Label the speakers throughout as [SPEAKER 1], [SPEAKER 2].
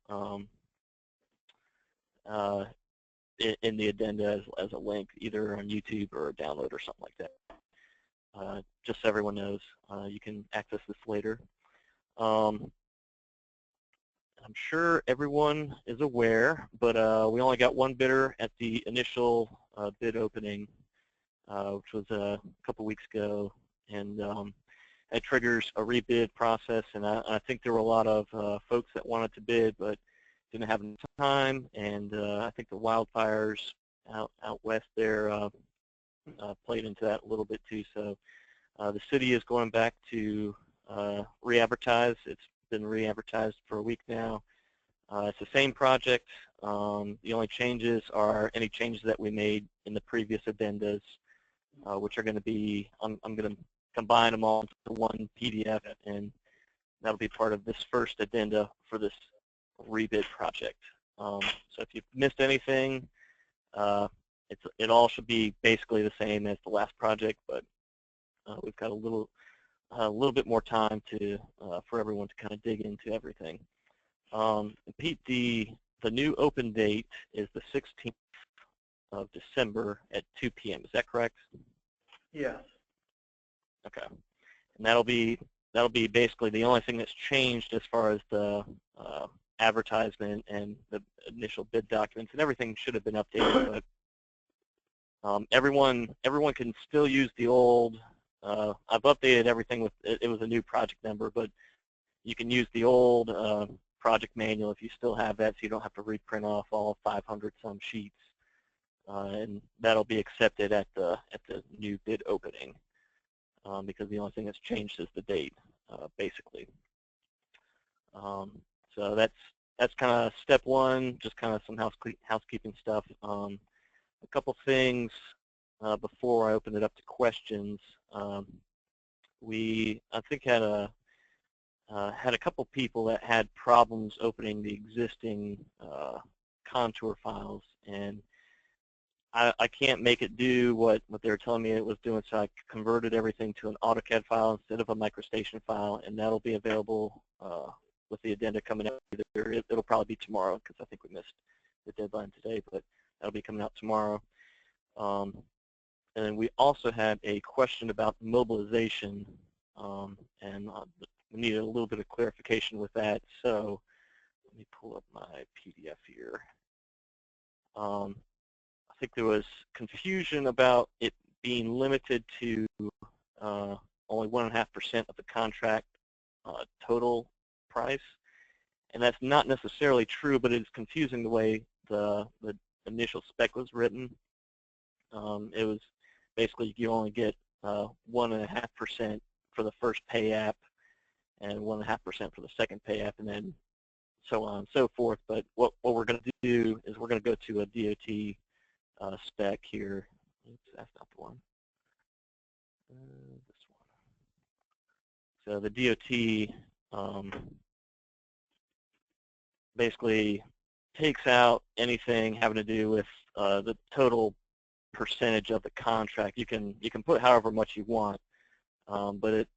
[SPEAKER 1] um, in the addenda as a link, either on YouTube or a download or something like that. Just so everyone knows, you can access this later. I'm sure everyone is aware, but we only got one bidder at the initial bid opening, which was a couple weeks ago, and that triggers a rebid process. And I think there were a lot of folks that wanted to bid but didn't have enough time, and I think the wildfires out west there played into that a little bit too. So the city is going back to re-advertise. It's been re-advertised for a week now. It's the same project. The only changes are any changes that we made in the previous addendas, which are going to be, I'm going to combine them all into one PDF, and that'll be part of this first addenda for this rebid project. So if you've missed anything, it all should be basically the same as the last project, but we've got a little bit more time to for everyone to kind of dig into everything. Pete, the new open date is the 16th of December at 2 p.m. Is that correct?
[SPEAKER 2] Yes.
[SPEAKER 1] Okay, and that'll be basically the only thing that's changed as far as the advertisement and the initial bid documents, and everything should have been updated, but everyone can still use the old. I've updated everything with it was a new project number, but you can use the old project manual if you still have that, so you don't have to reprint off all 500 some sheets, and that'll be accepted at the new bid opening, because the only thing that's changed is the date, basically. So that's kind of step one, just kind of some housekeeping stuff. A couple things before I open it up to questions. We, I think, had a couple people that had problems opening the existing contour files, and I can't make it do what they were telling me it was doing, so I converted everything to an AutoCAD file instead of a MicroStation file, and that'll be available with the addenda coming out. It'll probably be tomorrow, because I think we missed the deadline today, but that'll be coming out tomorrow. And then we also had a question about mobilization, and we needed a little bit of clarification with that. So let me pull up my PDF here. I think there was confusion about it being limited to only 1.5% of the contract total price, and that's not necessarily true, but it's confusing the way the initial spec was written. It was basically you only get 1.5% for the first pay app and 1.5% for the second pay app, and then so on and so forth. But what we're going to do is we're going to go to a DOT spec here. Oops, that's not the one. This one. So the DOT basically takes out anything having to do with the total percentage of the contract. You can put however much you want, but it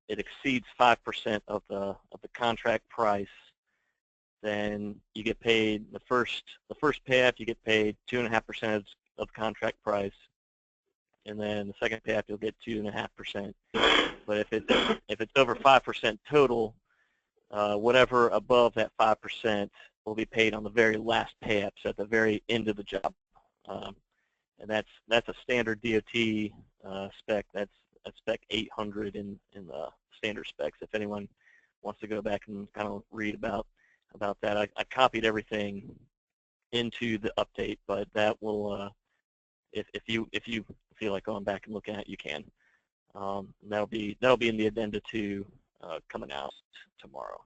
[SPEAKER 1] exceeds 5% of the contract price, then you get paid the first pay app. You get paid 2.5% of contract price, and then the second pay app you'll get 2.5%. But if it's over 5% total, whatever above that 5% will be paid on the very last pay app, so at the very end of the job. And that's a standard DOT spec. That's spec 800 in the standard specs. If anyone wants to go back and kind of read about that, I copied everything into the update, but that will, if you feel like going back and looking at it, you can. That'll be in the addenda 2 coming out tomorrow.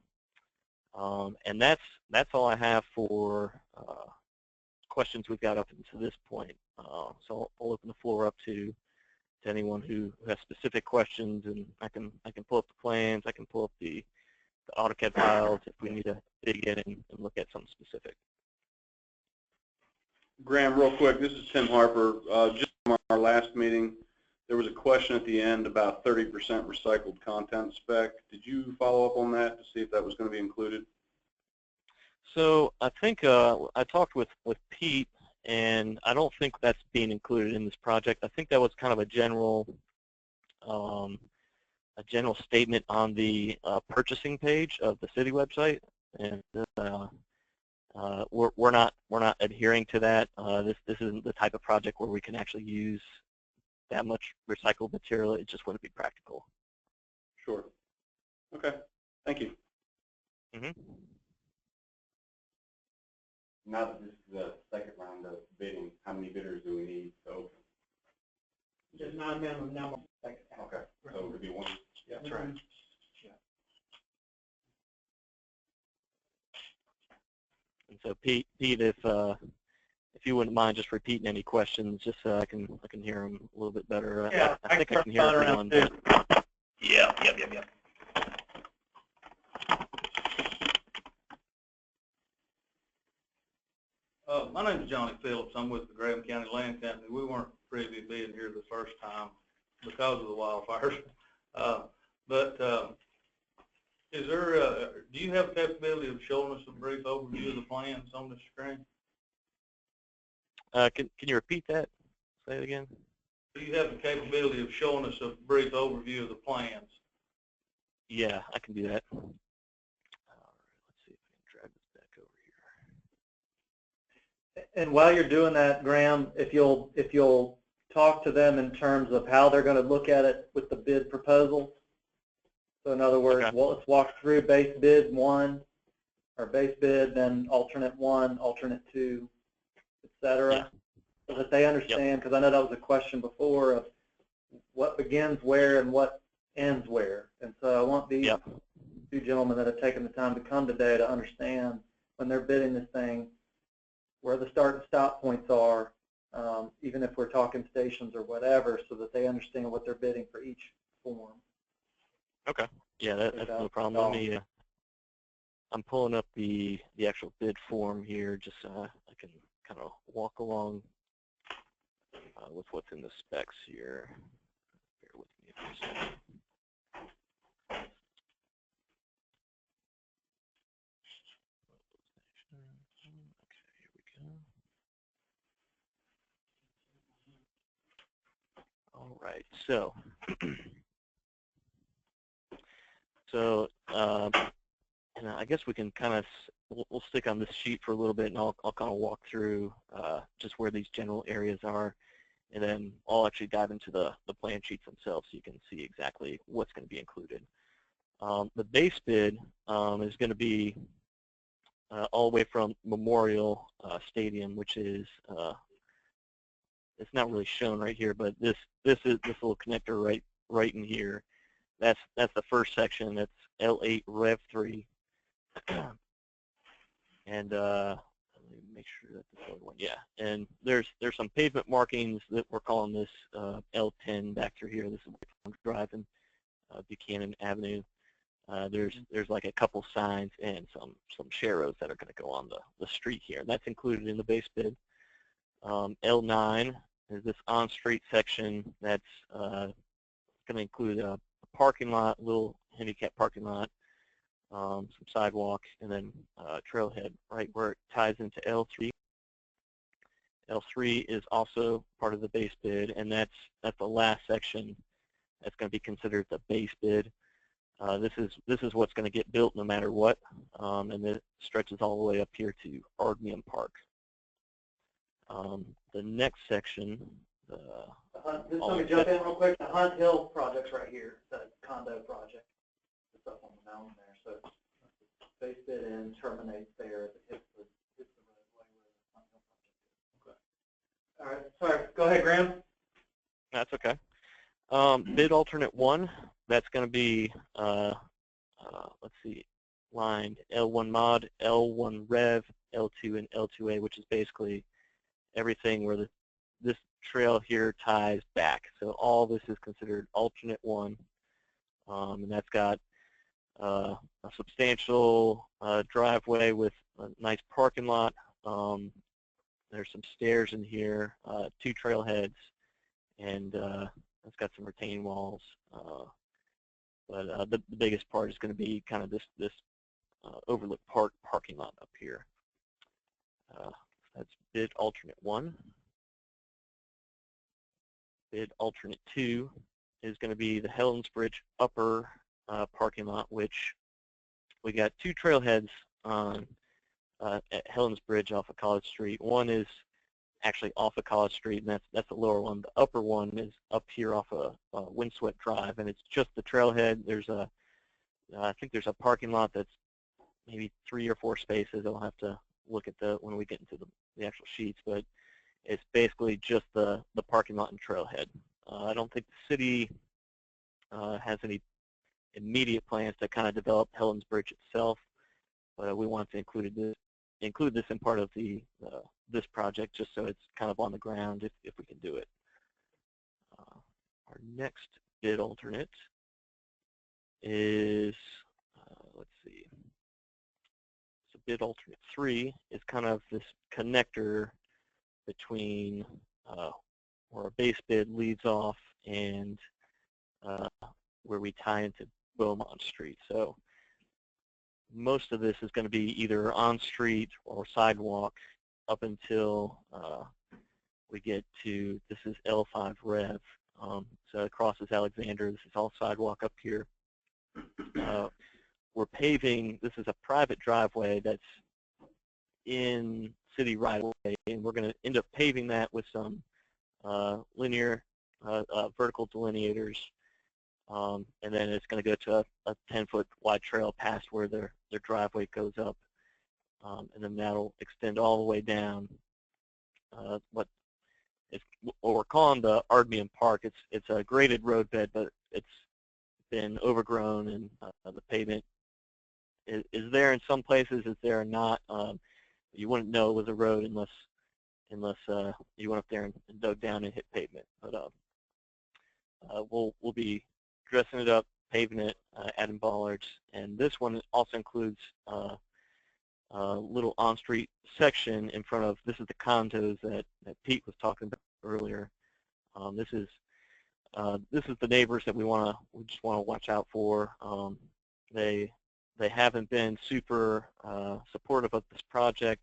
[SPEAKER 1] And that's all I have for questions we've got up until this point. So I'll open the floor up to anyone who has specific questions, and I can pull up the plans, I can pull up the AutoCAD files if we need to dig in and look at something specific.
[SPEAKER 3] Graham, real quick, this is Tim Harper. Just from our last meeting, there was a question at the end about 30% recycled content spec. Did you follow up on that to see if that was going to be included?
[SPEAKER 1] So I think I talked with Pete, and I don't think that's being included in this project. I think that was kind of um, a general statement on the purchasing page of the city website, and we're not adhering to that. This isn't the type of project where we can actually use that much recycled material. It just wouldn't be practical.
[SPEAKER 3] Sure. Okay. Thank you.
[SPEAKER 1] Mm-hmm.
[SPEAKER 2] Now that this is the second round of bidding, how many bidders do we need to open?
[SPEAKER 4] There's not a minimum number.
[SPEAKER 2] Okay, so it could be one.
[SPEAKER 4] Yeah,
[SPEAKER 1] That's right. And so Pete, if you wouldn't mind just repeating any questions, just so I can hear them a little bit better.
[SPEAKER 4] Yeah,
[SPEAKER 1] I think I can hear everyone. But
[SPEAKER 4] Yep.
[SPEAKER 5] My name is Johnny Phillips. I'm with the Graham County Land Company. We weren't privy to being here the first time because of the wildfires. Is there, do you have the capability of showing us a brief overview of the plans on the screen?
[SPEAKER 1] can you repeat that? Say it again.
[SPEAKER 5] Do you have the capability of showing us a brief overview of the plans?
[SPEAKER 1] Yeah, I can do that. All right, let's see if I can drag this back over here.
[SPEAKER 4] And while you're doing that, Graham, if you'll talk to them in terms of how they're going to look at it with the bid proposal. So in other words,
[SPEAKER 1] Okay.
[SPEAKER 4] well, let's walk through base bid 1, or base bid, then alternate 1, alternate 2, etc.
[SPEAKER 1] Yeah.
[SPEAKER 4] So that they understand, because I know that was a question before of what begins where and what ends where. And so I want these two gentlemen that have taken the time to come today to understand when they're bidding this thing, where the start and stop points are, even if we're talking stations or whatever, so that they understand what they're bidding for each form.
[SPEAKER 1] Okay. Yeah, that's no problem. Let me. I'm pulling up the actual bid form here, just so I can kind of walk along with what's in the specs here. Bear with me for a second. Okay, here we go. All right, so and I guess we can kind of we'll stick on this sheet for a little bit, and I'll kind of walk through just where these general areas are, and then I'll actually dive into the plan sheets themselves so you can see exactly what's going to be included. The base bid is going to be all the way from Memorial Stadium, which is it's not really shown right here, but this little connector right in here. That's the first section. That's L8 Rev 3, and let me make sure that the other one. Yeah, and there's some pavement markings that we're calling this L10 back through here. This is Drive and Buchanan Avenue. There's like a couple signs and some sharrows that are going to go on the street here. That's included in the base bid. L9 is this on-street section that's going to include a parking lot, little handicap parking lot, some sidewalk, and then trailhead right where it ties into L3. L3 is also part of the base bid, and that's the last section that's going to be considered the base bid. This is what's going to get built no matter what, and it stretches all the way up here to Ardmium Park. The next section.
[SPEAKER 4] Just let me jump in real quick. The Hunt Hill project's right here, the condo project. It's up on the mountain there, so base bid in terminates there. It's the roadway where the Hunt Hill project is. Okay. All right. Sorry. Go ahead, Graham.
[SPEAKER 1] That's okay. Bid alternate 1. That's going to be let's see, lined L1 mod, L1 rev, L2, and L2A, which is basically everything where this trail here ties back. So all this is considered alternate 1, and that's got a substantial driveway with a nice parking lot. There's some stairs in here, 2 trailheads, and it's got some retaining walls. But the biggest part is going to be kind of this overlook parking lot up here. That's bid alternate 1. Bid alternate 2 is going to be the Helens Bridge upper parking lot, which we got 2 trailheads on at Helens Bridge off of College Street. One is actually off of College Street, and that's the lower one. The upper one is up here off of Windswept Drive, and it's just the trailhead. There's I think there's a parking lot that's maybe 3 or 4 spaces. I'll have to look at when we get into the actual sheets, but it's basically just the parking lot and trailhead. I don't think the city has any immediate plans to kind of develop Helens Bridge itself, but we want to include this in part of this project, just so it's kind of on the ground if we can do it. Our next bid alternate is, let's see, so bid alternate 3 is kind of this connector between where our base bid leads off and where we tie into Beaumont Street. So most of this is going to be either on street or sidewalk up until we get to, this is L5 Rev. So it crosses Alexander. This is all sidewalk up here. We're paving, this is a private driveway that's in city right of way, and we're going to end up paving that with some linear vertical delineators, and then it's going to go to a 10-foot wide trail past where their driveway goes up, and then that'll extend all the way down what we're calling the Ardmian Park. It's a graded roadbed, but it's been overgrown, and the pavement is there in some places, is there not. You wouldn't know it was a road unless you went up there and dug down and hit pavement. But we'll be dressing it up, paving it, adding bollards, and this one also includes a little on-street section in front of, this is the condos that Pete was talking about earlier. This is the neighbors that we just want to watch out for. They haven't been super supportive of this project.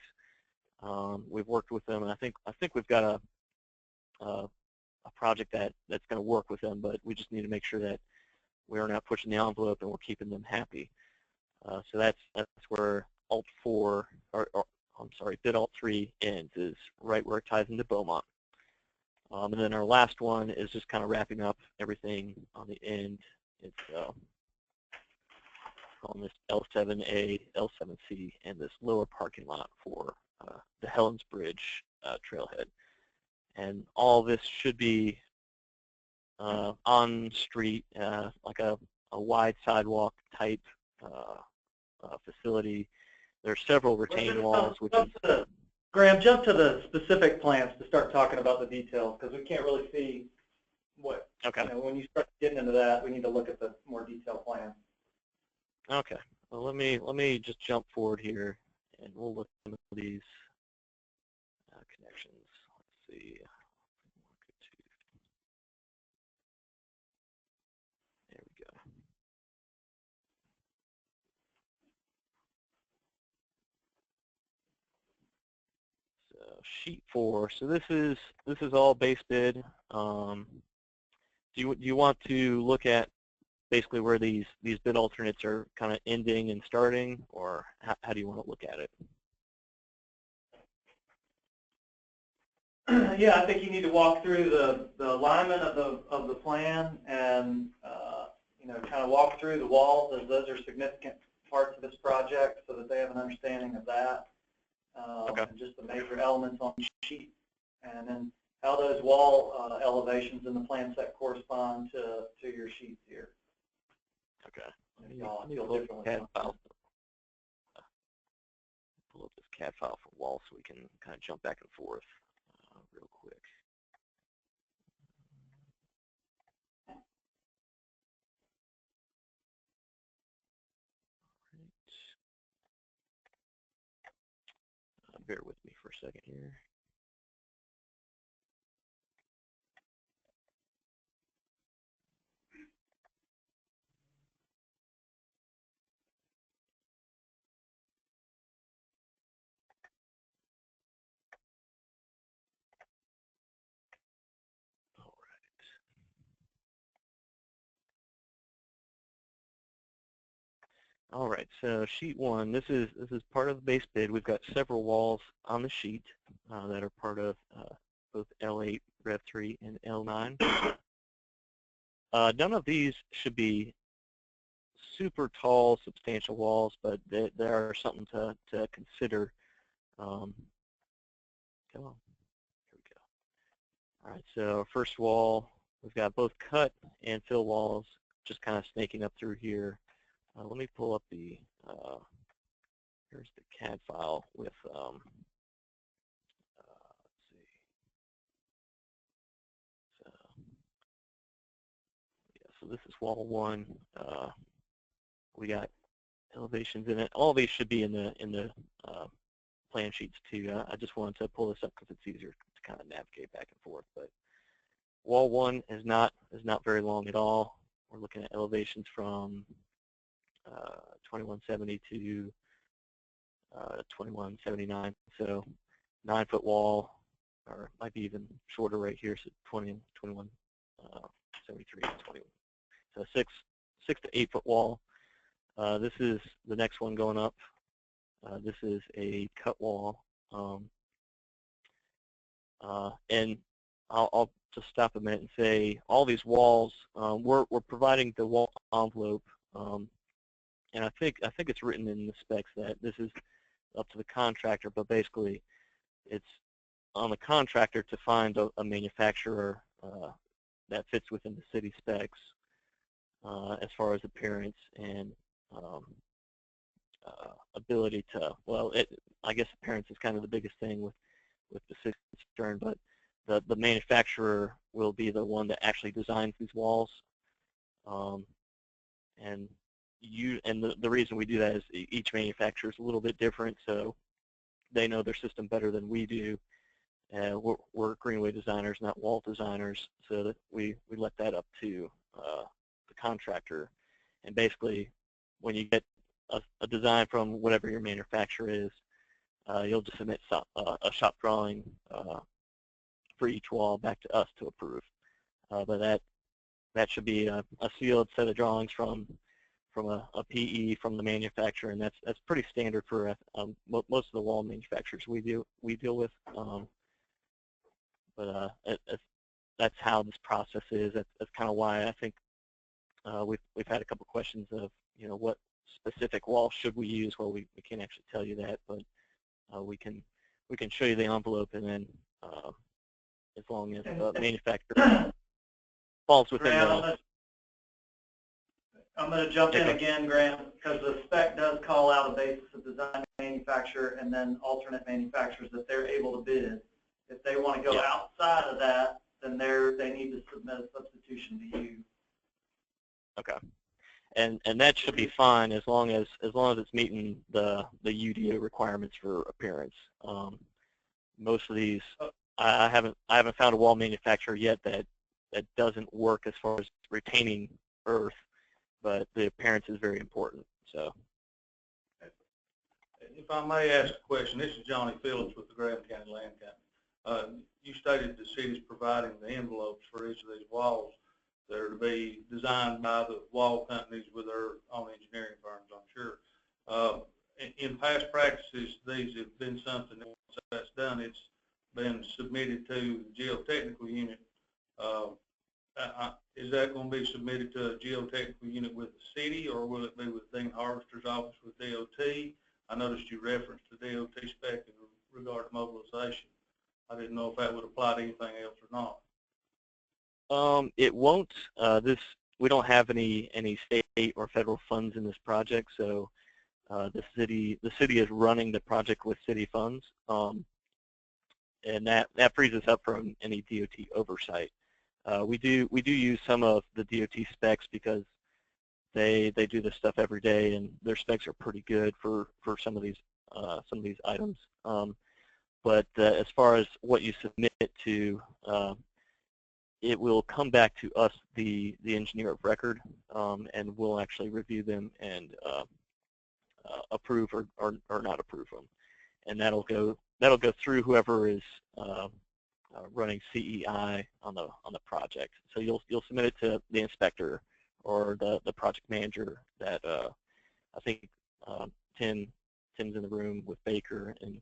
[SPEAKER 1] We've worked with them, and I think we've got a project that's going to work with them, but we just need to make sure that we're not pushing the envelope and we're keeping them happy. So that's where Alt 4, or I'm sorry, bid Alt 3 ends, is right where it ties into Beaumont. And then our last one is just kind of wrapping up everything on the end. It's on this L7A, L7C, and this lower parking lot for the Helens Bridge trailhead. And all this should be on street, like a wide sidewalk type facility. There are several retaining walls, which is...
[SPEAKER 4] Graham, jump to the specific plans to start talking about the details, because we can't really see what,
[SPEAKER 1] okay.
[SPEAKER 4] When you start getting into that, we need to look at the more detailed plan.
[SPEAKER 1] Okay. Well, let me just jump forward here, and we'll look at some of these connections. Let's see. There we go. So sheet 4. So this is all base bid. Do you want to look at basically where these bid alternates are kind of ending and starting, or how do you want to look at it?
[SPEAKER 4] Yeah, I think you need to walk through the alignment of the plan, and kind of walk through the walls, as those are significant parts of this project, so that they have an understanding of that.
[SPEAKER 1] Okay.
[SPEAKER 4] And just the major elements on the sheet, and then how those wall elevations in the plan set correspond to your sheets here.
[SPEAKER 1] Okay.
[SPEAKER 4] Let me
[SPEAKER 1] pull up CAD file. Pull up this CAD file for wall so we can kind of jump back and forth real quick. Bear with me for a second here. All right, so sheet one, this is part of the base bid. We've got several walls on the sheet that are part of both L8, Rev 3, and L9. None of these should be super tall, substantial walls, but they are something to consider. Come on, here we go. All right, so first wall, we've got both cut and fill walls just kind of snaking up through here. Let me pull up the, here's the CAD file with, let's see. So, yeah, so this is wall one. We got elevations in it. All of these should be in the plan sheets too. I just wanted to pull this up because it's easier to kind of navigate back and forth. But wall one is not very long at all. We're looking at elevations from 2170 to 2179. So 9-foot wall, or might be even shorter right here. So 2173 and 21. So 6 to 8-foot wall. This is the next one going up. This is a cut wall, and I'll just stop a minute and say all these walls, we're providing the wall envelope, and I think it's written in the specs that this is up to the contractor, but basically it's on the contractor to find a manufacturer that fits within the city specs as far as appearance and ability to, well, I guess appearance is kind of the biggest thing with the city concern, but the manufacturer will be the one that actually designs these walls, and the reason we do that is each manufacturer is a little bit different, so they know their system better than we do. We're greenway designers, not wall designers, so that we let that up to the contractor. And basically, when you get a design from whatever your manufacturer is, you'll just submit a shop drawing for each wall back to us to approve. But that should be a sealed set of drawings from a PE from the manufacturer, and that's pretty standard for most of the wall manufacturers we deal with. That's how this process is. That's kind of why I think we've had a couple questions of, you know, what specific wall should we use. Well, we can't actually tell you that, but we can show you the envelope, and then as long as the manufacturer falls within the.
[SPEAKER 4] I'm going to jump in again, Graham, because the spec does call out a basis of design manufacturer and then alternate manufacturers that they're able to bid. If they want to go outside of that, then they need to submit a substitution to you.
[SPEAKER 1] Okay, and that should be fine as long as it's meeting the UDO requirements for appearance. Most of these, I haven't found a wall manufacturer yet that doesn't work as far as retaining earth, but the appearance is very important. So,
[SPEAKER 5] if I may ask a question, this is Johnny Phillips with the Graham County Land Company. You stated the city's providing the envelopes for each of these walls that are to be designed by the wall companies with their own engineering firms, I'm sure. In past practices, these have been something that's done. It's been submitted to the geotechnical unit. Is that going to be submitted to a geotechnical unit with the city, or will it be with Dean Harvester's office with DOT? I noticed you referenced the DOT spec in regard to mobilization. I didn't know if that would apply to anything else or not.
[SPEAKER 1] It won't. We don't have any state or federal funds in this project, so the city is running the project with city funds, and that frees us up from any DOT oversight. We do use some of the DOT specs because they do this stuff every day, and their specs are pretty good for some of these items. But as far as what you submit to, it will come back to us, the engineer of record, and we'll actually review them and approve or not approve them, and that'll go through whoever is running CEI on the project. So you'll submit it to the inspector or the project manager that I think Tim's in the room with Baker, and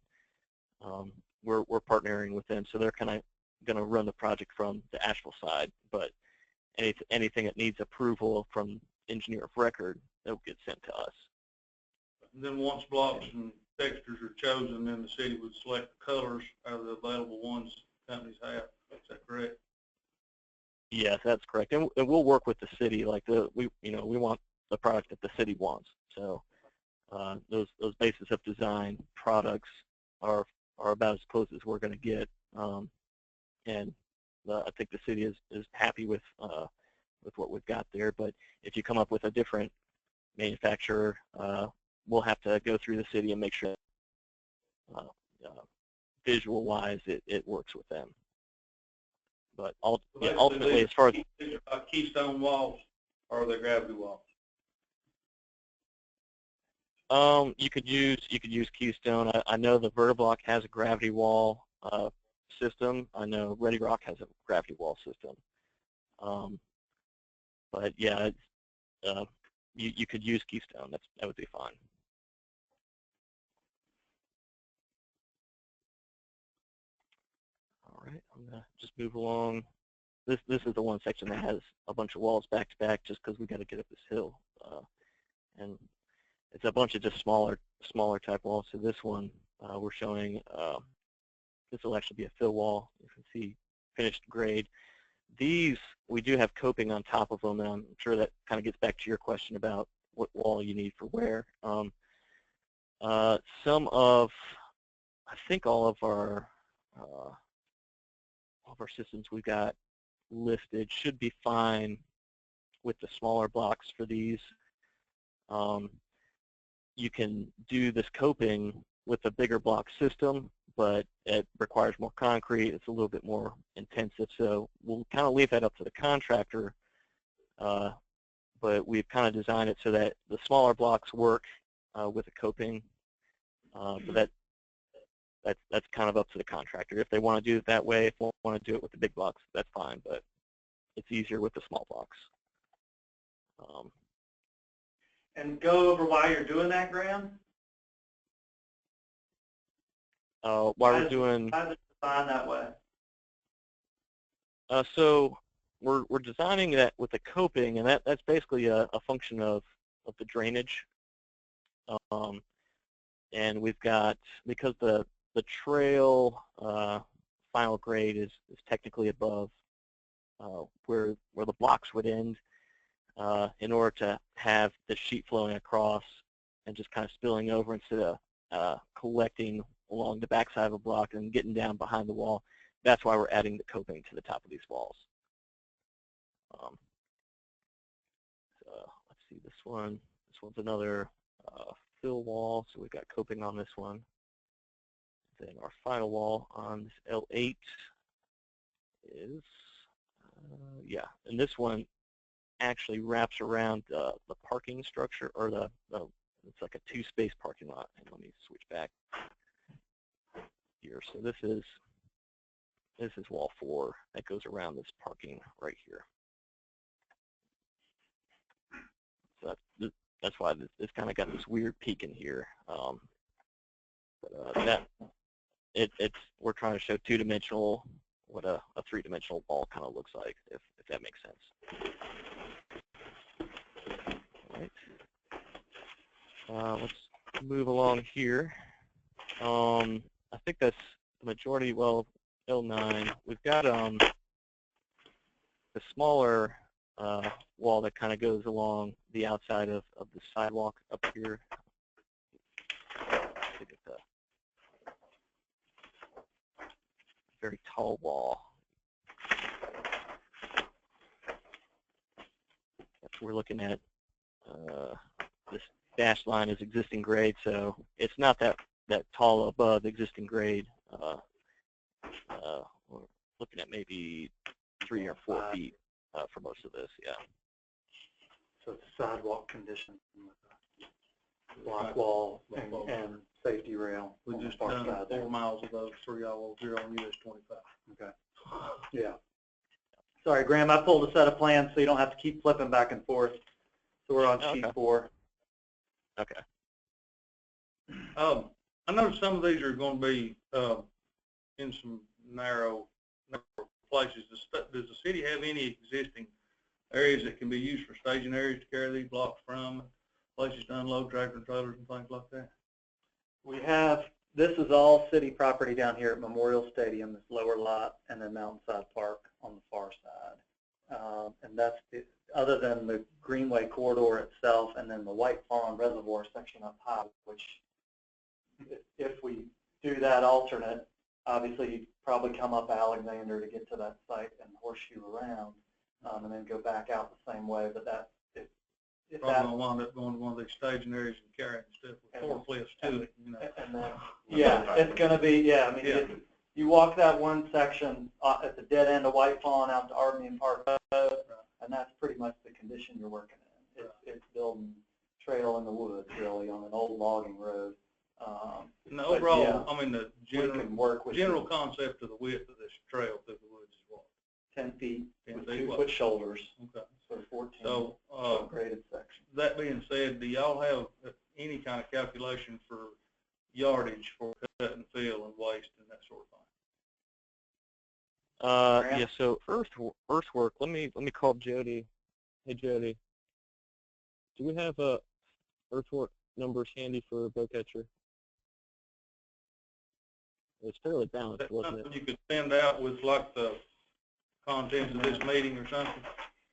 [SPEAKER 1] we're partnering with them, so they're kind of going to run the project from the Asheville side. But anything that needs approval from engineer of record, that will get sent to us.
[SPEAKER 5] And then once blocks and textures are chosen, then the city would select the colors out of the available ones companies have. Is that correct?
[SPEAKER 1] Yes, that's correct. And we'll work with the city. Like we want the product that the city wants. So those basis of design products are about as close as we're going to get. And I think the city is happy with what we've got there. But if you come up with a different manufacturer, we'll have to go through the city and make sure visual-wise it works with them. But ultimately, as far as
[SPEAKER 5] Keystone walls, or are they gravity walls?
[SPEAKER 1] you could use Keystone. I know the Vertiblock has a gravity wall system. I know Ready Rock has a gravity wall system. But yeah, you could use Keystone. That would be fine. All right, I'm gonna just move along. This is the one section that has a bunch of walls back to back, just because we got to get up this hill, and it's a bunch of just smaller type walls. So this one we're showing. This will actually be a fill wall. You can see finished grade. These, we do have coping on top of them, and I'm sure that kind of gets back to your question about what wall you need for where. I think all of our systems we've got listed should be fine with the smaller blocks for these. You can do this coping with a bigger block system, but it requires more concrete. It's a little bit more intensive, so we'll kind of leave that up to the contractor. But we've kind of designed it so that the smaller blocks work with the coping, but that's kind of up to the contractor. If they want to do it that way, if they want to do it with the big blocks, that's fine, but it's easier with the small blocks.
[SPEAKER 4] And go over why you're doing that, Graham.
[SPEAKER 1] Why we're doing.
[SPEAKER 4] Why is it designed that way?
[SPEAKER 1] So we're designing that with the coping, and that's basically a function of the drainage. And we've got, because the trail final grade is technically above where the blocks would end, in order to have the sheet flowing across and just kind of spilling over instead of collecting along the backside of a block and getting down behind the wall. That's why we're adding the coping to the top of these walls. So let's see this one. This one's another fill wall, so we've got coping on this one. Then our final wall on this L8 is, yeah, and this one actually wraps around the parking structure, or it's like a two-space parking lot. And let me switch back here. So this is wall 4 that goes around this parking right here. So that's why this kind of got this weird peak in here. We're trying to show two-dimensional what a three-dimensional wall kind of looks like, if that makes sense. All right. Let's move along here. I think that's the majority. Well, L9. We've got the smaller wall that kind of goes along the outside of the sidewalk up here. Very tall wall. We're looking at this dashed line is existing grade, so it's not that tall above existing grade. We're looking at maybe 3 or 4 feet for most of this, yeah.
[SPEAKER 4] So it's sidewalk condition with block wall and safety rail.
[SPEAKER 5] We just done 4 miles of those 3 all over here on US 25.
[SPEAKER 4] Okay. Yeah. Sorry, Graham, I pulled a set of plans so you don't have to keep flipping back and forth. So we're on sheet 4.
[SPEAKER 1] Okay.
[SPEAKER 5] I know some of these are going to be in some narrow places. Does the city have any existing areas that can be used for staging areas to carry these blocks from, places to unload tractor trailers and things like that?
[SPEAKER 4] We have, this is all city property down here at Memorial Stadium, this lower lot, and then Mountainside Park on the far side. And that's it, other than the Greenway corridor itself, and then the White Pond Reservoir section up high, which if we do that alternate, obviously you'd probably come up Alexander to get to that site and horseshoe around, and then go back out the same way. But that, if
[SPEAKER 5] Probably
[SPEAKER 4] that,
[SPEAKER 5] going to wind up going to one of these staging areas and carrying stuff with forklifts to it, you know.
[SPEAKER 4] and then, yeah, it's going to be, yeah, I mean,
[SPEAKER 5] Yeah.
[SPEAKER 4] you walk that one section at the dead end of White Pond out to Arden Park Road, and that's pretty much the condition you're working in. It's building trail in the woods, really, on an old logging road.
[SPEAKER 5] And the overall,
[SPEAKER 4] yeah,
[SPEAKER 5] I mean, the general concept of the width of this trail through the woods is what?
[SPEAKER 4] 10 feet
[SPEAKER 5] 10
[SPEAKER 4] with
[SPEAKER 5] feet
[SPEAKER 4] 2-foot shoulders,
[SPEAKER 5] Okay.
[SPEAKER 4] so 14
[SPEAKER 5] So,
[SPEAKER 4] graded section.
[SPEAKER 5] that being said, do y'all have any kind of calculation for yardage for cut and fill and waste and that sort of thing?
[SPEAKER 1] Yeah. So earthwork. Let me call Jody. Hey Jody, do we have earthwork numbers handy for Beaucatcher? It was fairly balanced,
[SPEAKER 5] That's
[SPEAKER 1] wasn't
[SPEAKER 5] something
[SPEAKER 1] it?
[SPEAKER 5] you could send out with like the contents of this meeting or something?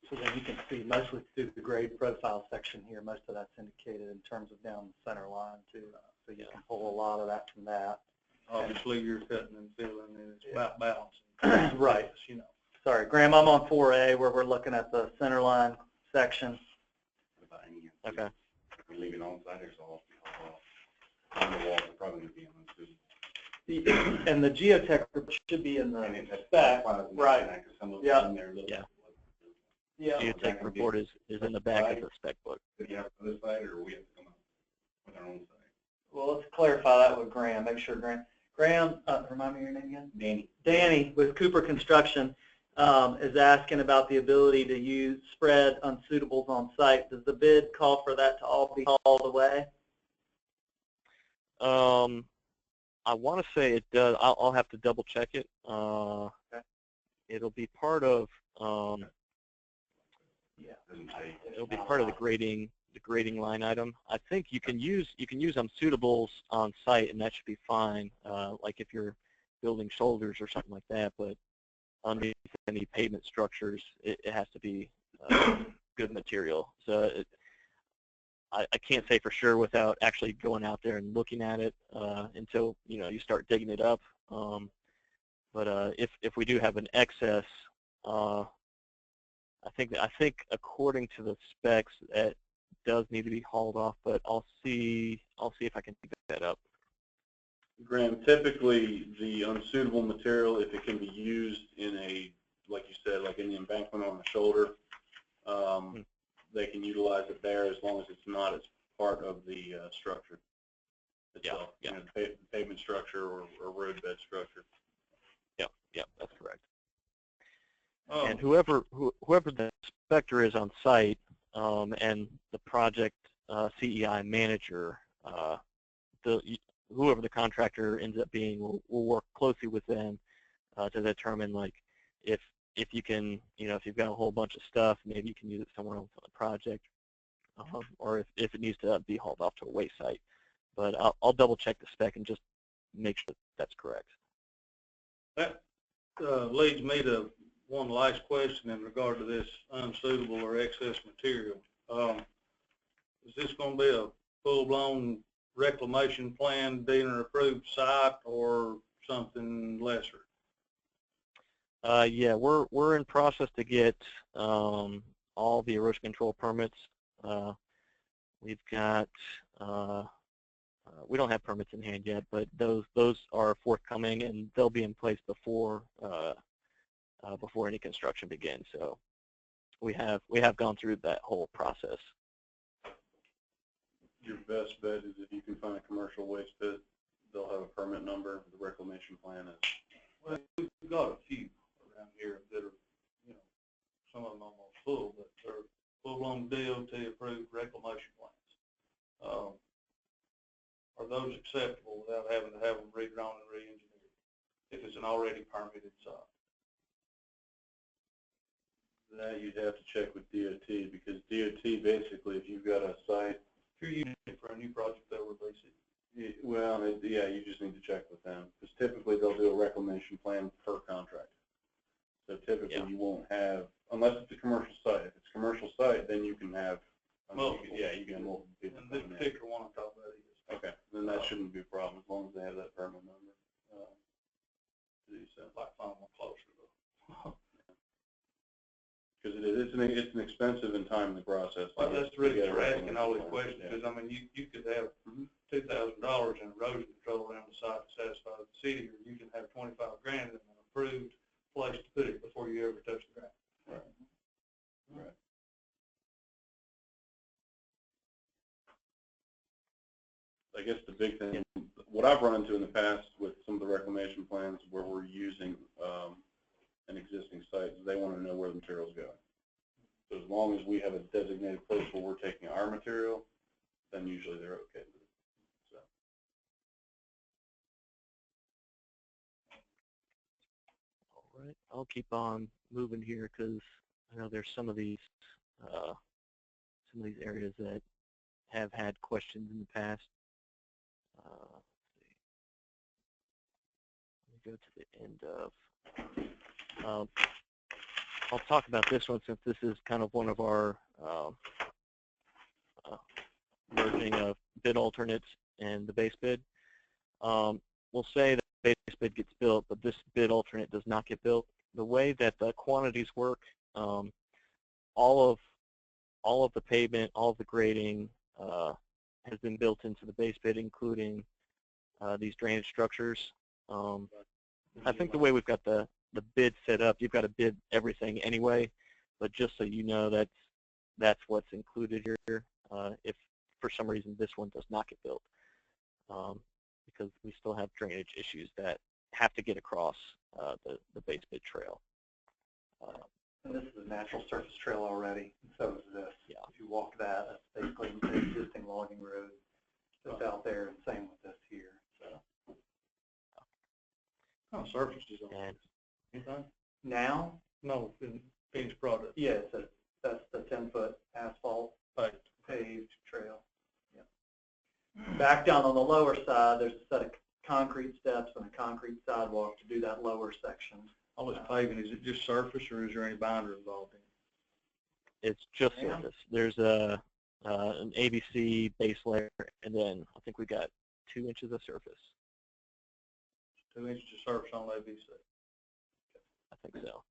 [SPEAKER 4] So then you can see mostly through the grade profile section here, most of that's indicated in terms of down the center line too. So you can pull a lot of that from that.
[SPEAKER 5] Obviously, you're cutting and filling, and it's about balancing.
[SPEAKER 4] Right.
[SPEAKER 5] You know.
[SPEAKER 4] Sorry, Graham, I'm on 4A where we're looking at the center line section.
[SPEAKER 1] Okay.
[SPEAKER 2] If we leave it on site, it's all off. On the wall, it's probably going to be on too.
[SPEAKER 4] And the geotech should be in the spec, right? Yeah.
[SPEAKER 1] Yeah.
[SPEAKER 4] Yeah.
[SPEAKER 1] Geotech report is in the back of the spec book.
[SPEAKER 2] Do you have it for this site, or we have to come up with our own site?
[SPEAKER 4] Well, let's clarify that with Graham. Make sure Graham, remind me your name again?
[SPEAKER 2] Danny.
[SPEAKER 4] Danny with Cooper Construction is asking about the ability to use spread unsuitables on site. Does the bid call for that to all be hauled away?
[SPEAKER 1] I want to say it does. I'll have to double check it.
[SPEAKER 4] Okay.
[SPEAKER 1] It'll be part of
[SPEAKER 4] Yeah.
[SPEAKER 1] it'll be part of the grading line item. I think you can use unsuitables on site, and that should be fine. Like if you're building shoulders or something like that, but underneath any pavement structures, it has to be good material. So I can't say for sure without actually going out there and looking at it until you start digging it up. But if we do have an excess, I think according to the specs that does need to be hauled off. But I'll see if I can pick that up.
[SPEAKER 3] Graham, typically the unsuitable material, if it can be used in a, like you said, like in the embankment on the shoulder, they can utilize it there as long as it's not as part of the structure itself.
[SPEAKER 1] Yeah.
[SPEAKER 3] The pavement structure or roadbed structure.
[SPEAKER 1] Yeah, that's correct. And whoever the inspector is on site and the project CEI manager, whoever the contractor ends up being, will work closely with them to determine like if you can, if you've got a whole bunch of stuff, maybe you can use it somewhere else on the project, or if it needs to be hauled off to a waste site. But I'll double check the spec and just make sure that's correct.
[SPEAKER 5] That leads me to one last question in regard to this unsuitable or excess material. Is this going to be a full-blown reclamation plan, dealer approved site, or something lesser?
[SPEAKER 1] Yeah, we're in process to get all the erosion control permits. We've got we don't have permits in hand yet, but those are forthcoming, and they'll be in place before any construction begins. So we have gone through that whole process.
[SPEAKER 3] Your best bet is if you can find a commercial waste pit, they'll have a permit number. The reclamation plan is.
[SPEAKER 5] Well, we've got a few around here that are, some of them almost full, but they're full-blown DOT approved reclamation plans. acceptable without having to have them redrawn and re-engineered, if it's an already permitted site.
[SPEAKER 3] That you'd have to check with DOT, because DOT basically, if you've got a site,
[SPEAKER 5] If you're using it for a new project, they'll release it.
[SPEAKER 3] yeah, you just need to check with them, because typically they'll do a reclamation plan per contract. So typically you won't have, unless it's a commercial site. If it's a commercial site, then you can have,
[SPEAKER 5] Multiple.
[SPEAKER 3] you can have multiple people.
[SPEAKER 5] And this particular one I'm talking about is.
[SPEAKER 3] Okay, then that shouldn't be a problem, as long as they have that permit number. To do so.
[SPEAKER 5] Like find one closer though.
[SPEAKER 3] Because it's an expensive and timely process.
[SPEAKER 5] Well, that's the reason for asking all these questions, because I mean, you could have $2,000 in erosion control around the site to satisfy the city, or you can have $25,000 in an approved place to put it before you ever touch the ground.
[SPEAKER 3] Right. Right. I guess the big thing, what I've run into in the past with some of the reclamation plans where we're using an existing site, is they want to know where the material's going. So as long as we have a designated place where we're taking our material, then usually they're okay with it. So.
[SPEAKER 1] All right, I'll keep on moving here because I know there's some of these areas that have had questions in the past. Let's see. Let me go to the end of. I'll talk about this one since this is kind of one of our merging of bid alternates and the base bid. We'll say that the base bid gets built, but this bid alternate does not get built. The way that the quantities work, all of the pavement, all of the grading has been built into the base bid, including these drainage structures. I think the way we've got the bid set up, you've got to bid everything anyway, but just so you know, that's what's included here. If for some reason this one does not get built, because we still have drainage issues that have to get across the base bid trail.
[SPEAKER 4] And this is a natural surface trail already, and so is this.
[SPEAKER 1] Yeah.
[SPEAKER 4] If you walk that, that's basically the existing logging road that's out there, and same with this here. So.
[SPEAKER 5] Oh, surfaces on
[SPEAKER 1] And
[SPEAKER 5] anything?
[SPEAKER 4] Now,
[SPEAKER 5] No, finished product.
[SPEAKER 4] yeah, that's the 10-foot asphalt
[SPEAKER 5] Right.
[SPEAKER 4] paved trail. Yep. Back down on the lower side, there's a set of concrete steps and a concrete sidewalk to do that lower section.
[SPEAKER 5] All this paving, is it just surface, or is there any binder involved in it?
[SPEAKER 1] it's just
[SPEAKER 4] Yeah.
[SPEAKER 1] surface. There's an ABC base layer, and then I think we got 2 inches of surface.
[SPEAKER 5] 2 inches of surface on ABC.
[SPEAKER 1] I think so.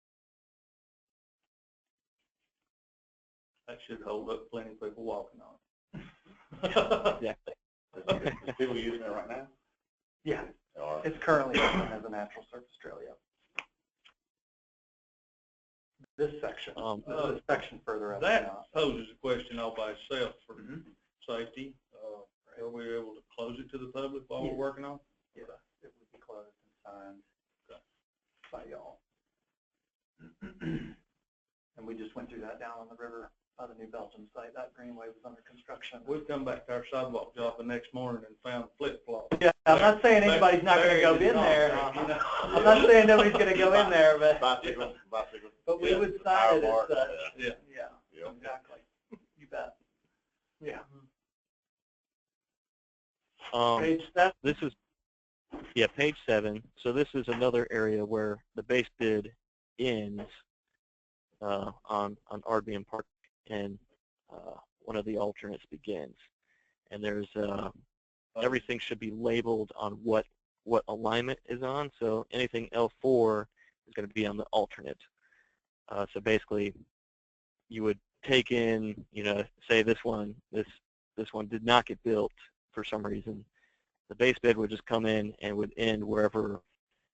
[SPEAKER 5] That should hold up plenty of people walking on it.
[SPEAKER 1] Exactly.
[SPEAKER 3] Is people using it right now?
[SPEAKER 4] Yeah,
[SPEAKER 3] Or,
[SPEAKER 4] it's currently open as a natural surface trail, yeah. This section, this section further up.
[SPEAKER 5] That poses a question all by itself for
[SPEAKER 4] Mhm.
[SPEAKER 5] safety. Are we able to close it to the public while we're working on it?
[SPEAKER 4] Yeah, it would be closed and signed by y'all. And we just went through that down on the river by the New Belgium site. That greenway was under construction.
[SPEAKER 5] We've come back to our sidewalk job the next morning and found flip-flops.
[SPEAKER 4] Yeah, I'm not saying anybody's not going to go in there. I'm not saying nobody's going to go in there, but we would sign it as such.
[SPEAKER 5] Yeah.
[SPEAKER 4] Yeah, exactly. You bet. Yeah. Page 7.
[SPEAKER 1] This is, page 7. So this is another area where the base bid ends on Ardbian Park, and one of the alternates begins. And there's everything should be labeled on what alignment is on. So anything L4 is going to be on the alternate. So basically, you would take in, say this one did not get built for some reason. The base bid would just come in and would end wherever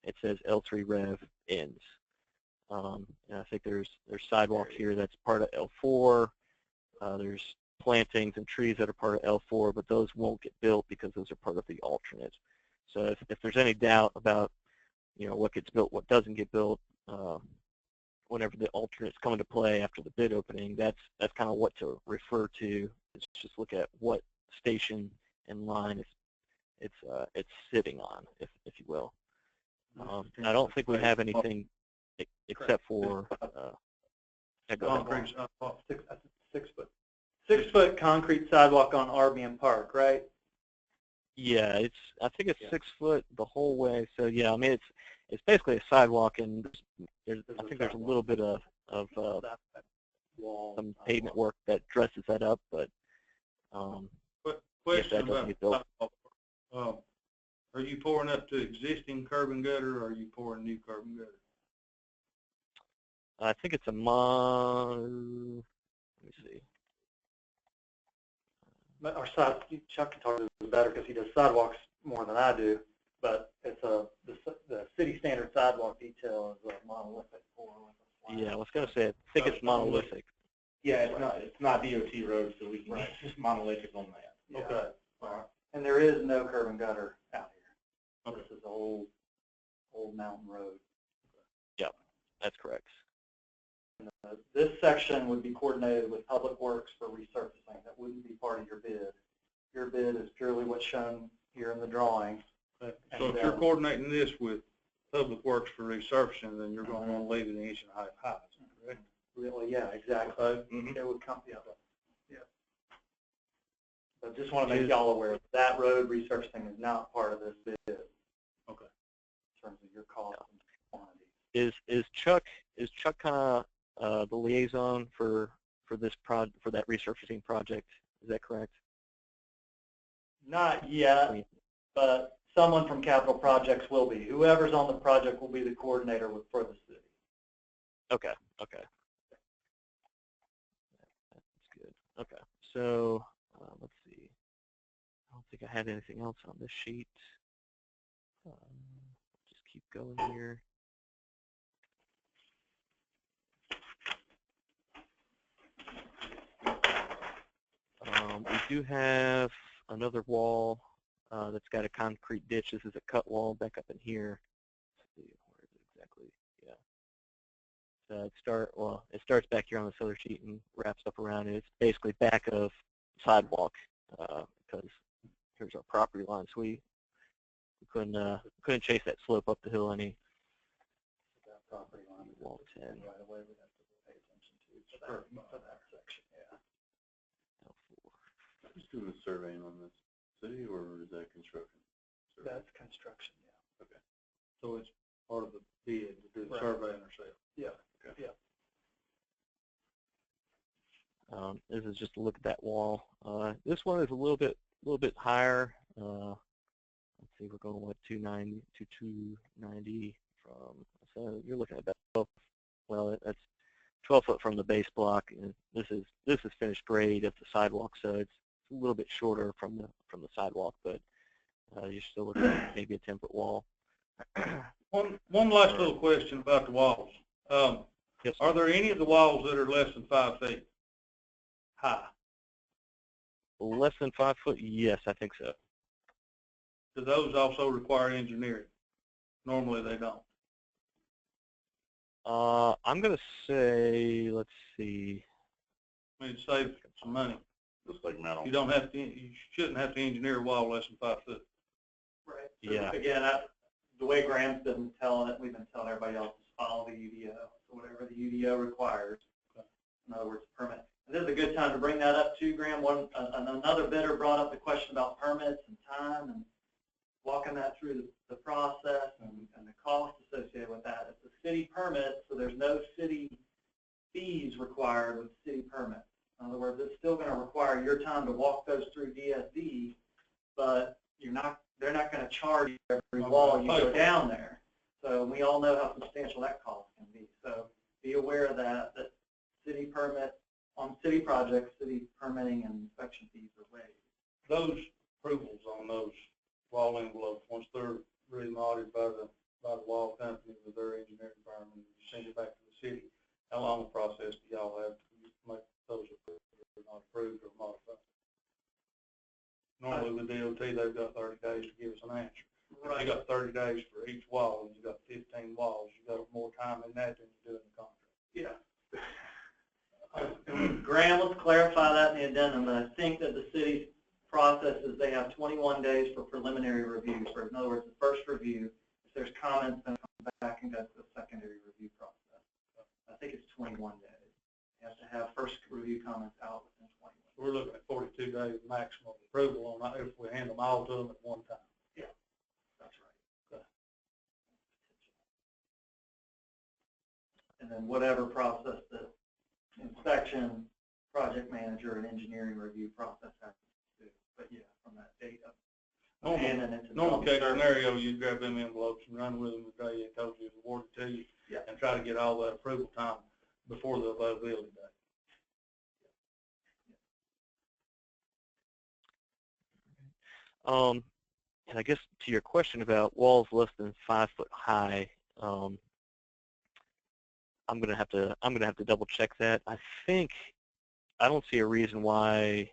[SPEAKER 1] it says L3 Rev ends. And I think there's sidewalk here that's part of L4. There's plantings and trees that are part of L4, but those won't get built because those are part of the alternate. So if there's any doubt about, what gets built, what doesn't get built, whenever the alternates come into play after the bid opening, that's kind of what to refer to. It's just look at what station and line it's sitting on, if you will. I don't think we have anything except for
[SPEAKER 5] Concrete sidewalk.
[SPEAKER 4] 6 foot. 6 foot concrete sidewalk on Arbian Park, right?
[SPEAKER 1] yeah, I think it's 6 foot the whole way. So yeah, I mean it's basically a sidewalk, and I think there's a little bit of some pavement work that dresses that up, but
[SPEAKER 5] Question
[SPEAKER 1] that doesn't
[SPEAKER 5] about
[SPEAKER 1] get built.
[SPEAKER 5] sidewalk. Are you pouring up to existing curb and gutter, or are you pouring new curb and gutter?
[SPEAKER 1] I think it's let me see.
[SPEAKER 4] But our side, Chuck can talk to this better because he does sidewalks more than I do. But it's the city standard sidewalk detail is a monolithic.
[SPEAKER 1] Yeah, I was going to say, I think it's monolithic.
[SPEAKER 2] Yeah, it's not DOT road, so we can, it's just monolithic on that.
[SPEAKER 4] Yeah.
[SPEAKER 5] Okay. All right.
[SPEAKER 4] And there is no curb and gutter out here.
[SPEAKER 5] Okay.
[SPEAKER 4] This is old mountain road.
[SPEAKER 1] Yeah, that's correct.
[SPEAKER 4] This section would be coordinated with Public Works for resurfacing. That wouldn't be part of your bid. Your bid is purely what's shown here in the drawing.
[SPEAKER 5] So if you're coordinating this with Public Works for resurfacing, then you're going to want to leave it an inch and a half high, correct?
[SPEAKER 4] Really, yeah, exactly.
[SPEAKER 5] Okay.
[SPEAKER 4] It would come, yeah. But just want to make y'all aware that road resurfacing is not part of this bid.
[SPEAKER 5] Okay.
[SPEAKER 4] In terms of your cost and quantity.
[SPEAKER 1] Is Chuck kind of the liaison for that resurfacing project? Is that correct?
[SPEAKER 4] Not yet, but someone from Capital Projects will be. Whoever's on the project will be the coordinator for the city.
[SPEAKER 1] Okay. Okay. That's good. Okay. So let's see. I don't think I had anything else on this sheet. Just keep going here. We do have another wall that's got a concrete ditch. This is a cut wall back up in here. Let's see, where is it exactly? Yeah. It starts back here on this other sheet and wraps up around it. It's basically back of sidewalk because here's our property line. So we couldn't chase that slope up the hill any.
[SPEAKER 4] That property line is
[SPEAKER 1] Wall 10.
[SPEAKER 4] right away. We have to pay attention to that section. Yeah.
[SPEAKER 3] Who's doing the surveying on this? City, or is that construction?
[SPEAKER 4] That's construction, yeah.
[SPEAKER 3] Okay.
[SPEAKER 5] So it's part of the bid to do the
[SPEAKER 4] Right.
[SPEAKER 5] surveying ourselves.
[SPEAKER 4] Yeah.
[SPEAKER 3] Okay.
[SPEAKER 4] Yeah.
[SPEAKER 1] This is just a look at that wall. This one is a little bit higher. Let's see, we're going with 290 to 290 from. So you're looking at about 12. Well, that's 12 foot from the base block, and this is finished grade of the sidewalk, so it's a little bit shorter from the sidewalk, but you're still looking at maybe a 10-foot wall.
[SPEAKER 5] One last little question about the walls.
[SPEAKER 1] Yes.
[SPEAKER 5] Are there any of the walls that are less than 5 feet high?
[SPEAKER 1] Less than 5 foot? Yes, I think so.
[SPEAKER 5] Do those also require engineering? Normally they don't.
[SPEAKER 1] I'm going to say, let's see.
[SPEAKER 5] I mean, it saves some money.
[SPEAKER 2] Looks like metal.
[SPEAKER 5] You shouldn't have to engineer a wall less than 5 foot.
[SPEAKER 4] Right. So
[SPEAKER 1] Yeah.
[SPEAKER 4] Again, the way Graham's been telling it, we've been telling everybody else to follow the UDO. So whatever the UDO requires, in other words, permit. And this is a good time to bring that up too, Graham. Another bidder brought up the question about permits and time and walking that through the process and the cost associated with that. It's a city permit, so there's no city fees required with city permits. In other words, it's still going to require your time to walk those through DSD, but they're not going to charge you every wall you go down there. So we all know how substantial that cost can be. So be aware of that city permit on city projects, city permitting and inspection fees are waived.
[SPEAKER 5] Those approvals on those wall envelopes, once they're remodeled by the wall company with their engineering firm and you send it back to the city, how long a process do y'all have to make those approved or not approved or modified? Normally with DOT, they've got 30 days to give us an answer. Right. If you got 30 days for each wall and you got 15 walls, you got more time in that than you do in the contract.
[SPEAKER 4] Yeah. Graham, let's clarify that in the addendum. I think that the city's process is they have 21 days for preliminary review. So in other words, the first review, if there's comments, then come back and go to the secondary review process. I think it's 21 days. You have to have first review comments out within 21 days.
[SPEAKER 5] We're looking at 42 days maximum approval on that if we hand them all to them at one time.
[SPEAKER 4] Yeah, that's right.
[SPEAKER 5] Okay.
[SPEAKER 4] And then whatever process the inspection, project manager, and engineering review process has to do. But yeah, from that date of handing it to
[SPEAKER 5] Normal case
[SPEAKER 4] service.
[SPEAKER 5] scenario, you grab them envelopes and run with them the day they told you it was awarded to you,
[SPEAKER 4] Yeah.
[SPEAKER 5] and try to get all that approval time before the availability date.
[SPEAKER 1] And I guess to your question about walls less than 5 foot high, I'm gonna have to double check that. I don't see a reason why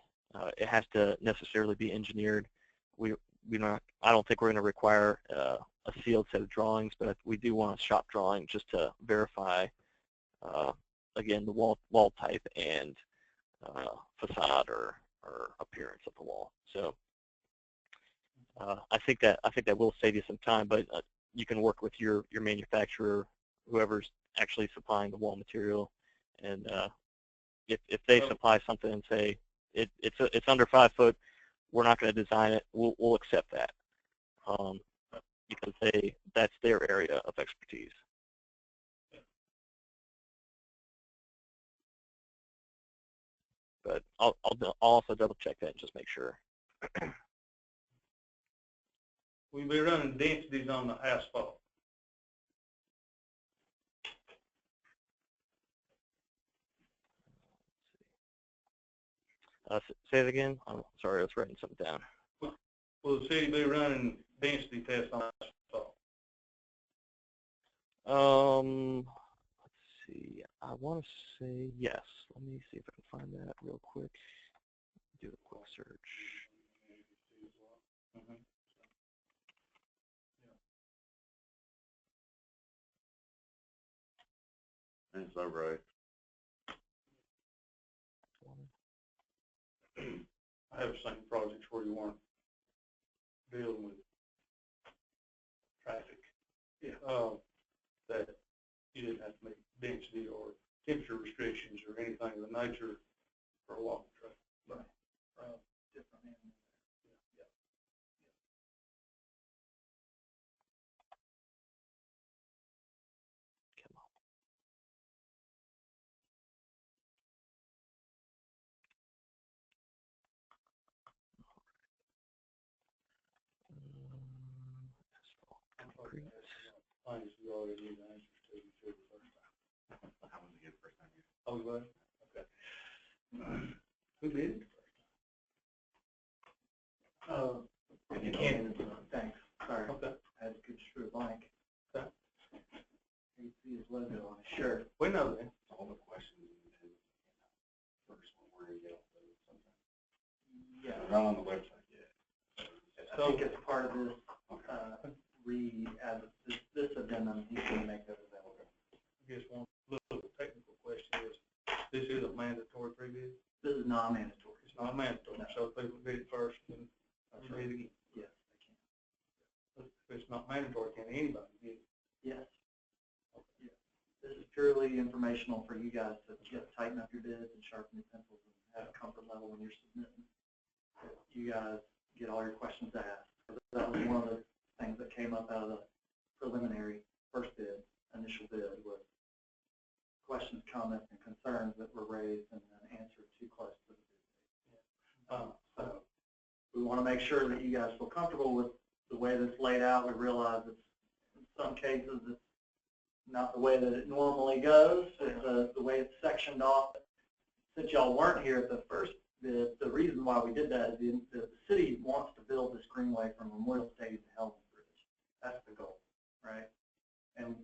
[SPEAKER 1] it has to necessarily be engineered. I don't think we're going to require a sealed set of drawings, but we do want a shop drawing just to verify again the wall type and facade or appearance of the wall. So I think that will save you some time, but you can work with your manufacturer, whoever's actually supplying the wall material, and if they supply something and say it's under 5 foot, we're not going to design it, we'll accept that because that's their area of expertise. But I'll also double check that and just make sure.
[SPEAKER 5] We'll be running densities on the asphalt.
[SPEAKER 1] Say it again. I'm sorry, I was writing something down.
[SPEAKER 5] Will the city be running density tests on asphalt?
[SPEAKER 1] Let's see. I want to say yes. Let me see if I can find that real quick. Do a quick search.
[SPEAKER 5] Mm-hmm.
[SPEAKER 2] That's all right.
[SPEAKER 5] I have seen projects where you weren't dealing with traffic.
[SPEAKER 4] Yeah.
[SPEAKER 5] That you didn't have to make density or temperature restrictions or anything of the nature for a walking track.
[SPEAKER 4] Right. Different animals. Yeah.
[SPEAKER 1] Come on. Asphalt concrete.
[SPEAKER 5] Things you already knew the answers to the first time.
[SPEAKER 2] I wasn't here the first time either.
[SPEAKER 5] Oh, you was? Okay. Who did it first?
[SPEAKER 4] You can. Thanks. Sorry.
[SPEAKER 5] Okay.
[SPEAKER 4] I had to construe a blank.
[SPEAKER 5] Okay.
[SPEAKER 4] You see his logo on his shirt.
[SPEAKER 5] We know that.
[SPEAKER 2] All the questions and first one we're gonna get off of sometime.
[SPEAKER 4] Yeah.
[SPEAKER 2] They're not on the website yet.
[SPEAKER 4] I think it's part of this, this addendum, he's going to make that available.
[SPEAKER 5] I guess one little technical question is, this is a mandatory pre-bid?
[SPEAKER 4] This is non-mandatory.
[SPEAKER 5] It's not mandatory,
[SPEAKER 4] No.
[SPEAKER 5] so people bid it first and bid it again.
[SPEAKER 4] Yes, they can.
[SPEAKER 5] If it's not mandatory, can anybody bid it?
[SPEAKER 4] Yes. Yeah. This is purely informational for you guys to just tighten up your bids and sharpen your pencils and have a comfort level when you're submitting. You guys get all your questions asked. That was one of the things that came up out of the preliminary first bid, initial bid, was questions, comments, and concerns that were raised and then answered too close to the bid. So we want to make sure that you guys feel comfortable with the way that's laid out. We realize it's, in some cases, it's not the way that it normally goes. It's the way it's sectioned off. Since y'all weren't here at the first bid, the reason why we did that is the city wants to build this greenway from Memorial Stadium to Hellman's Bridge. That's the goal, right? And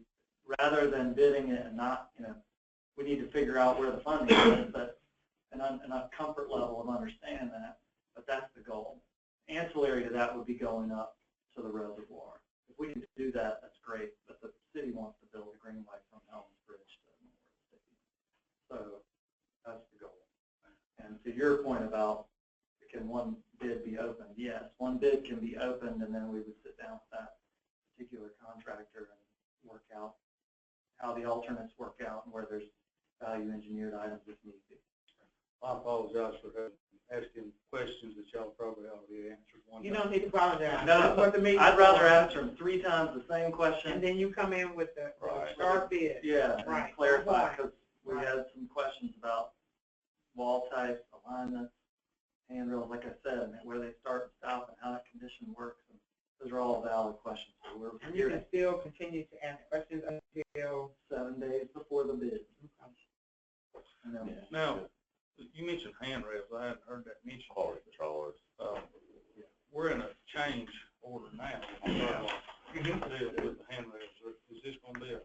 [SPEAKER 4] rather than bidding it and not, we need to figure out where the funding is, but and a comfort level of understanding that, but that's the goal. Ancillary to that would be going up to the reservoir. If we can do that, that's great, but the city wants to build a greenway from Hellman's Bridge to Memorial Stadium. So that's the goal. And to your point about, can one bid be contractor and work out how the alternates work out and where there's value engineered items if need be.
[SPEAKER 5] I apologize for asking questions that y'all probably already answered one
[SPEAKER 6] You
[SPEAKER 5] time.
[SPEAKER 6] don't need to apologize.
[SPEAKER 4] No,
[SPEAKER 6] That's what the meeting's
[SPEAKER 4] I'd rather
[SPEAKER 6] for.
[SPEAKER 4] answer them 3 times the same question.
[SPEAKER 6] And then you come in with the
[SPEAKER 2] Right.
[SPEAKER 6] start bid.
[SPEAKER 4] Yeah, and
[SPEAKER 6] Right.
[SPEAKER 4] clarify,
[SPEAKER 6] Right.
[SPEAKER 4] because we
[SPEAKER 6] Right.
[SPEAKER 4] had some questions about wall types, alignments, handrails, like I said, and where they start and stop and how that condition works. And those are all valid questions. So we're
[SPEAKER 6] And you
[SPEAKER 4] here
[SPEAKER 6] can still continue to ask questions until,
[SPEAKER 4] 7 days before the bid. And then
[SPEAKER 5] Now, you mentioned handrails. I hadn't heard that mentioned.
[SPEAKER 2] Quality controllers.
[SPEAKER 5] We're in a change order now. Deal with the handrails. Is this going to be a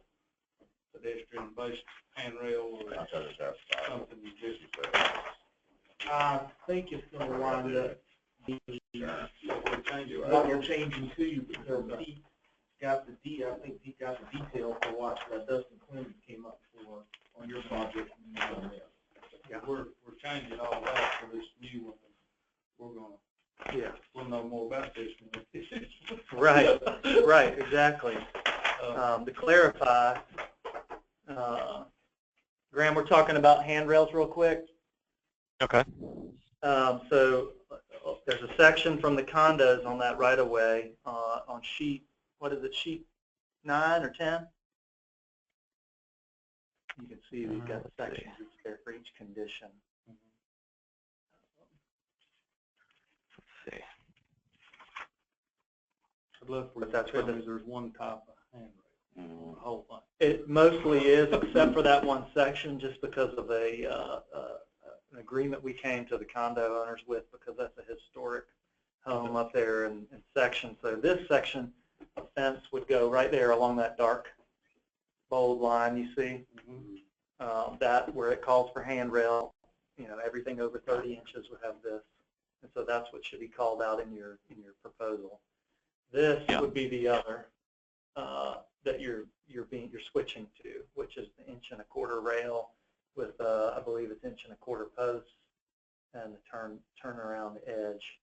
[SPEAKER 5] pedestrian-based handrail or
[SPEAKER 2] I'll tell you that.
[SPEAKER 5] something different?
[SPEAKER 6] I think it's gonna wind up being what we're changing to you, because Pete got I think Pete got the detail for what Dustin Clemens came up for on your project.
[SPEAKER 5] Yeah, we're changing all that for this new one. We're gonna, we'll know more about this one.
[SPEAKER 4] right, right, exactly. To clarify, Graham, we're talking about handrails real quick.
[SPEAKER 1] Okay.
[SPEAKER 4] So there's a section from the condos on that right of way on sheet, what is it, sheet 9 or 10? You can see we've got sections there for each condition.
[SPEAKER 1] Let's see.
[SPEAKER 5] I'd love for you
[SPEAKER 4] But
[SPEAKER 5] to
[SPEAKER 4] that's
[SPEAKER 5] tell
[SPEAKER 4] where
[SPEAKER 5] me there's one type of handrail, the whole thing.
[SPEAKER 4] It mostly is, except for that one section, just because of an agreement we came to the condo owners with, because that's a historic home up there in section. So this section of fence would go right there along that dark bold line you see. That where it calls for handrail, everything over 30 inches would have this, and so that's what should be called out in your proposal. This would be the other that you're switching to, which is the 1 1/4 rail with I believe it's 1 1/4 posts and the turnaround edge.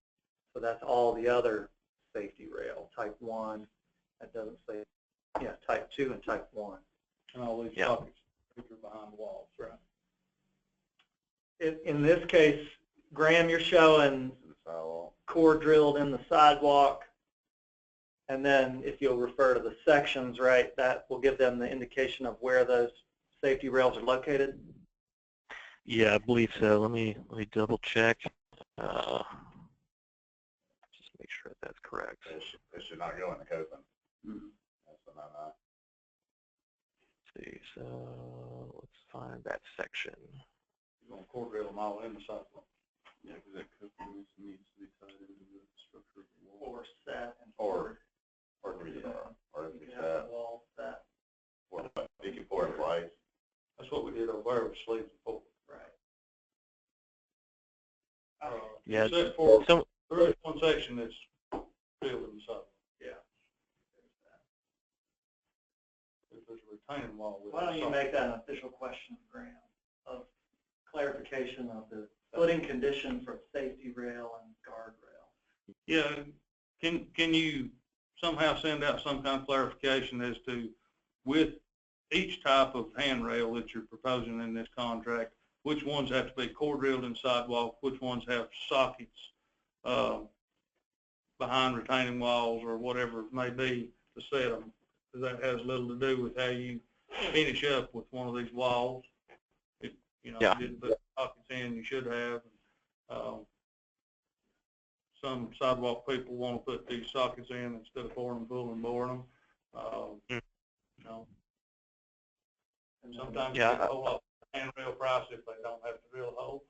[SPEAKER 4] So that's all the other safety rail, type 1. That doesn't say, type 2 and type 1.
[SPEAKER 5] And all these sockets are behind the walls, right?
[SPEAKER 4] In this case, Graham, you're showing core drilled in the sidewalk. And then if you'll refer to the sections, right, that will give them the indication of where those safety rails are located.
[SPEAKER 1] Yeah, I believe so. Let me double check. Just make sure that's correct.
[SPEAKER 2] It should not go in the coven. That's the no-no.
[SPEAKER 1] Let's see. So let's find that section.
[SPEAKER 5] You're going to core drill them all in the sidewalk.
[SPEAKER 3] Yeah, because that covenant needs to be tied into the structure of the wall.
[SPEAKER 4] Or set and
[SPEAKER 2] Or it can be,
[SPEAKER 4] you can have the wall set.
[SPEAKER 2] or you can pour it twice.
[SPEAKER 5] That's what we did over there with sleeves before.
[SPEAKER 4] Right.
[SPEAKER 1] Yeah.
[SPEAKER 5] Except for,
[SPEAKER 1] So
[SPEAKER 5] there is one section that's drilled in the sidewalk.
[SPEAKER 4] Yeah.
[SPEAKER 5] If there's a retaining wall with it.
[SPEAKER 4] Why don't you make that an official question, Graham, of clarification of the footing condition for safety rail and guardrail?
[SPEAKER 5] Yeah, can you somehow send out some kind of clarification as to, with each type of handrail that you're proposing in this contract, which ones have to be core drilled in sidewalk, which ones have sockets behind retaining walls or whatever it may be to set them? Because that has little to do with how you finish up with one of these walls. You didn't put sockets in, you should have. Some sidewalk people want to put these sockets in instead of pouring them full and boring them. Sometimes you get a whole lot of handrail price if they don't have to drill a hole.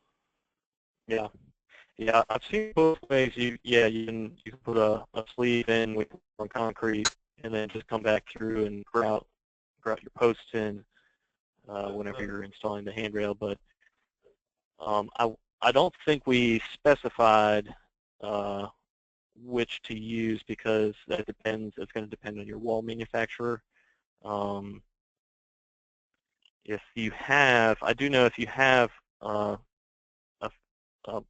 [SPEAKER 1] yeah, I've seen both ways. You can put a sleeve in with some concrete and then just come back through and grout your posts in whenever you're installing the handrail. But I don't think we specified which to use, because that depends. It's going to depend on your wall manufacturer. If you have, I do know if you have what do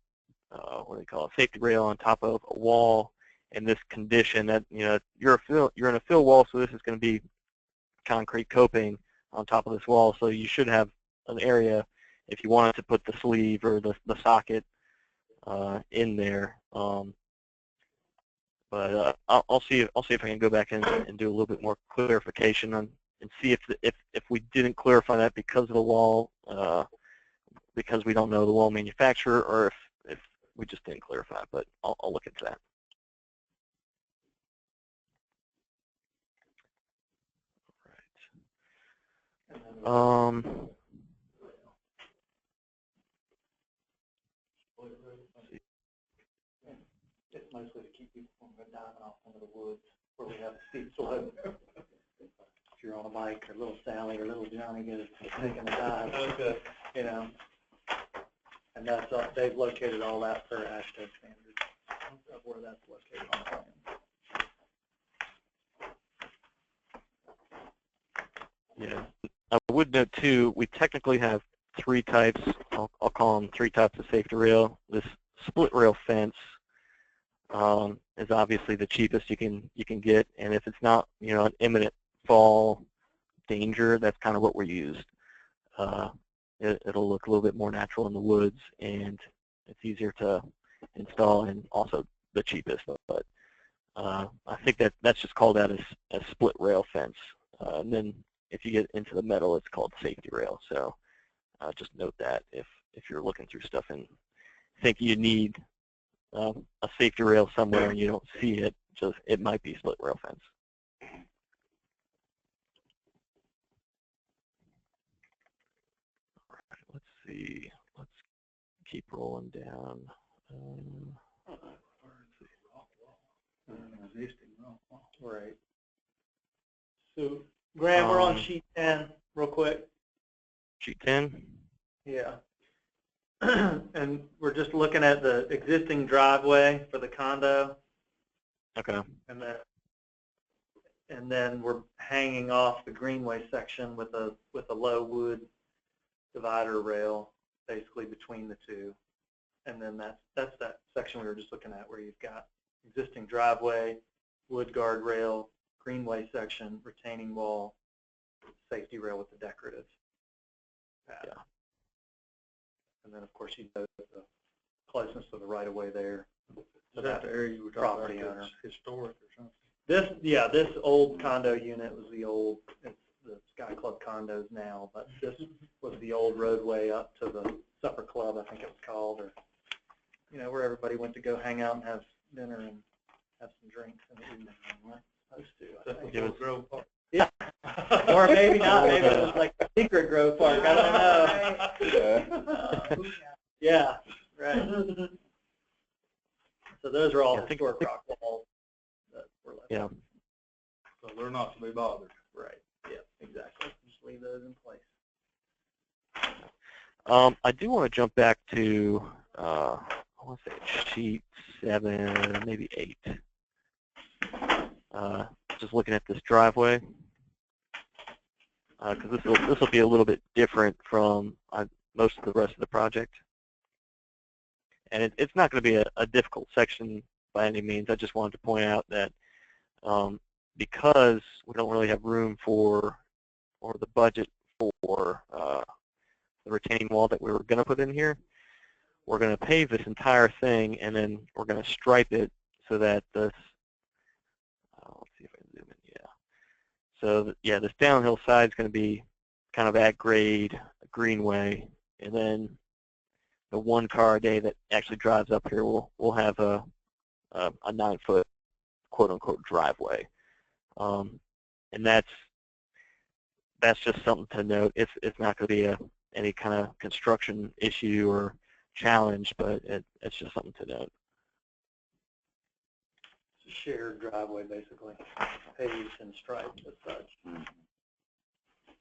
[SPEAKER 1] they call it, safety rail on top of a wall, in this condition that, you're in a fill wall, so this is going to be concrete coping on top of this wall, so you should have an area if you wanted to put the sleeve or the socket in there. But I'll see if I can go back in and do a little bit more clarification on and see if we didn't clarify that because of the wall, because we don't know the wall manufacturer, or if we just didn't clarify it. But I'll look into that.
[SPEAKER 4] It's mostly to keep people from diving off into the woods where we have steep slope. If you're on a bike, or little Sally or little Johnny goes taking a dive, and that's they've located all that per hashtag standards of where that's located on the plan.
[SPEAKER 1] Yeah, I would note too, we technically have three types. I'll call them three types of safety rail. This split rail fence is obviously the cheapest you can get, and if it's not an imminent fall danger, that's kind of what we used. It'll look a little bit more natural in the woods, and it's easier to install and also the cheapest. But I think that's just called out as split rail fence. And then if you get into the metal, it's called safety rail. So just note that if you're looking through stuff and think you need a safety rail somewhere and you don't see it, it might be split rail fence. All right, let's see. Let's keep rolling down.
[SPEAKER 4] Right. So, Graham, we're on sheet 10 real quick.
[SPEAKER 1] Sheet 10?
[SPEAKER 4] Yeah. And we're just looking at the existing driveway for the condo.
[SPEAKER 1] Okay.
[SPEAKER 4] And then we're hanging off the greenway section with a low wood divider rail basically between the two. And then that's that section we were just looking at where you've got existing driveway, wood guardrail, greenway section, retaining wall, safety rail with the decorative pattern. Yeah. And then, of course, you know the closeness of the right-of-way there.
[SPEAKER 5] Is that the area you were talking about, that's historic or something?
[SPEAKER 4] This old condo unit was it's the Sky Club condos now, but this was the old roadway up to the supper club, I think it was called, or, where everybody went to go hang out and have dinner and have some drinks in the evening.
[SPEAKER 5] It was Grove Park.
[SPEAKER 4] Yeah. Or maybe not. Maybe it was like a secret Grove Park. I don't know. Yeah, right. So those are all historic rock walls that were left.
[SPEAKER 1] Yeah.
[SPEAKER 5] So they're not to be bothered.
[SPEAKER 4] Right. Yeah, exactly. Just leave those in place.
[SPEAKER 1] I do want to jump back to, I want to say sheet 7, maybe 8. Just looking at this driveway, because this will be a little bit different from most of the rest of the project, and it's not going to be a difficult section by any means. I just wanted to point out that because we don't really have room or the budget for the retaining wall that we were going to put in here, we're going to pave this entire thing, and then we're going to stripe it so that this. Let's see if I can zoom in. Yeah. So yeah, this downhill side is going to be kind of at grade, greenway, and then the one car a day that actually drives up here will have a 9-foot quote-unquote driveway, and that's just something to note. It's not going to be any kind of construction issue or challenge, but it's just something to note.
[SPEAKER 4] It's a shared driveway, basically, paved and striped as such.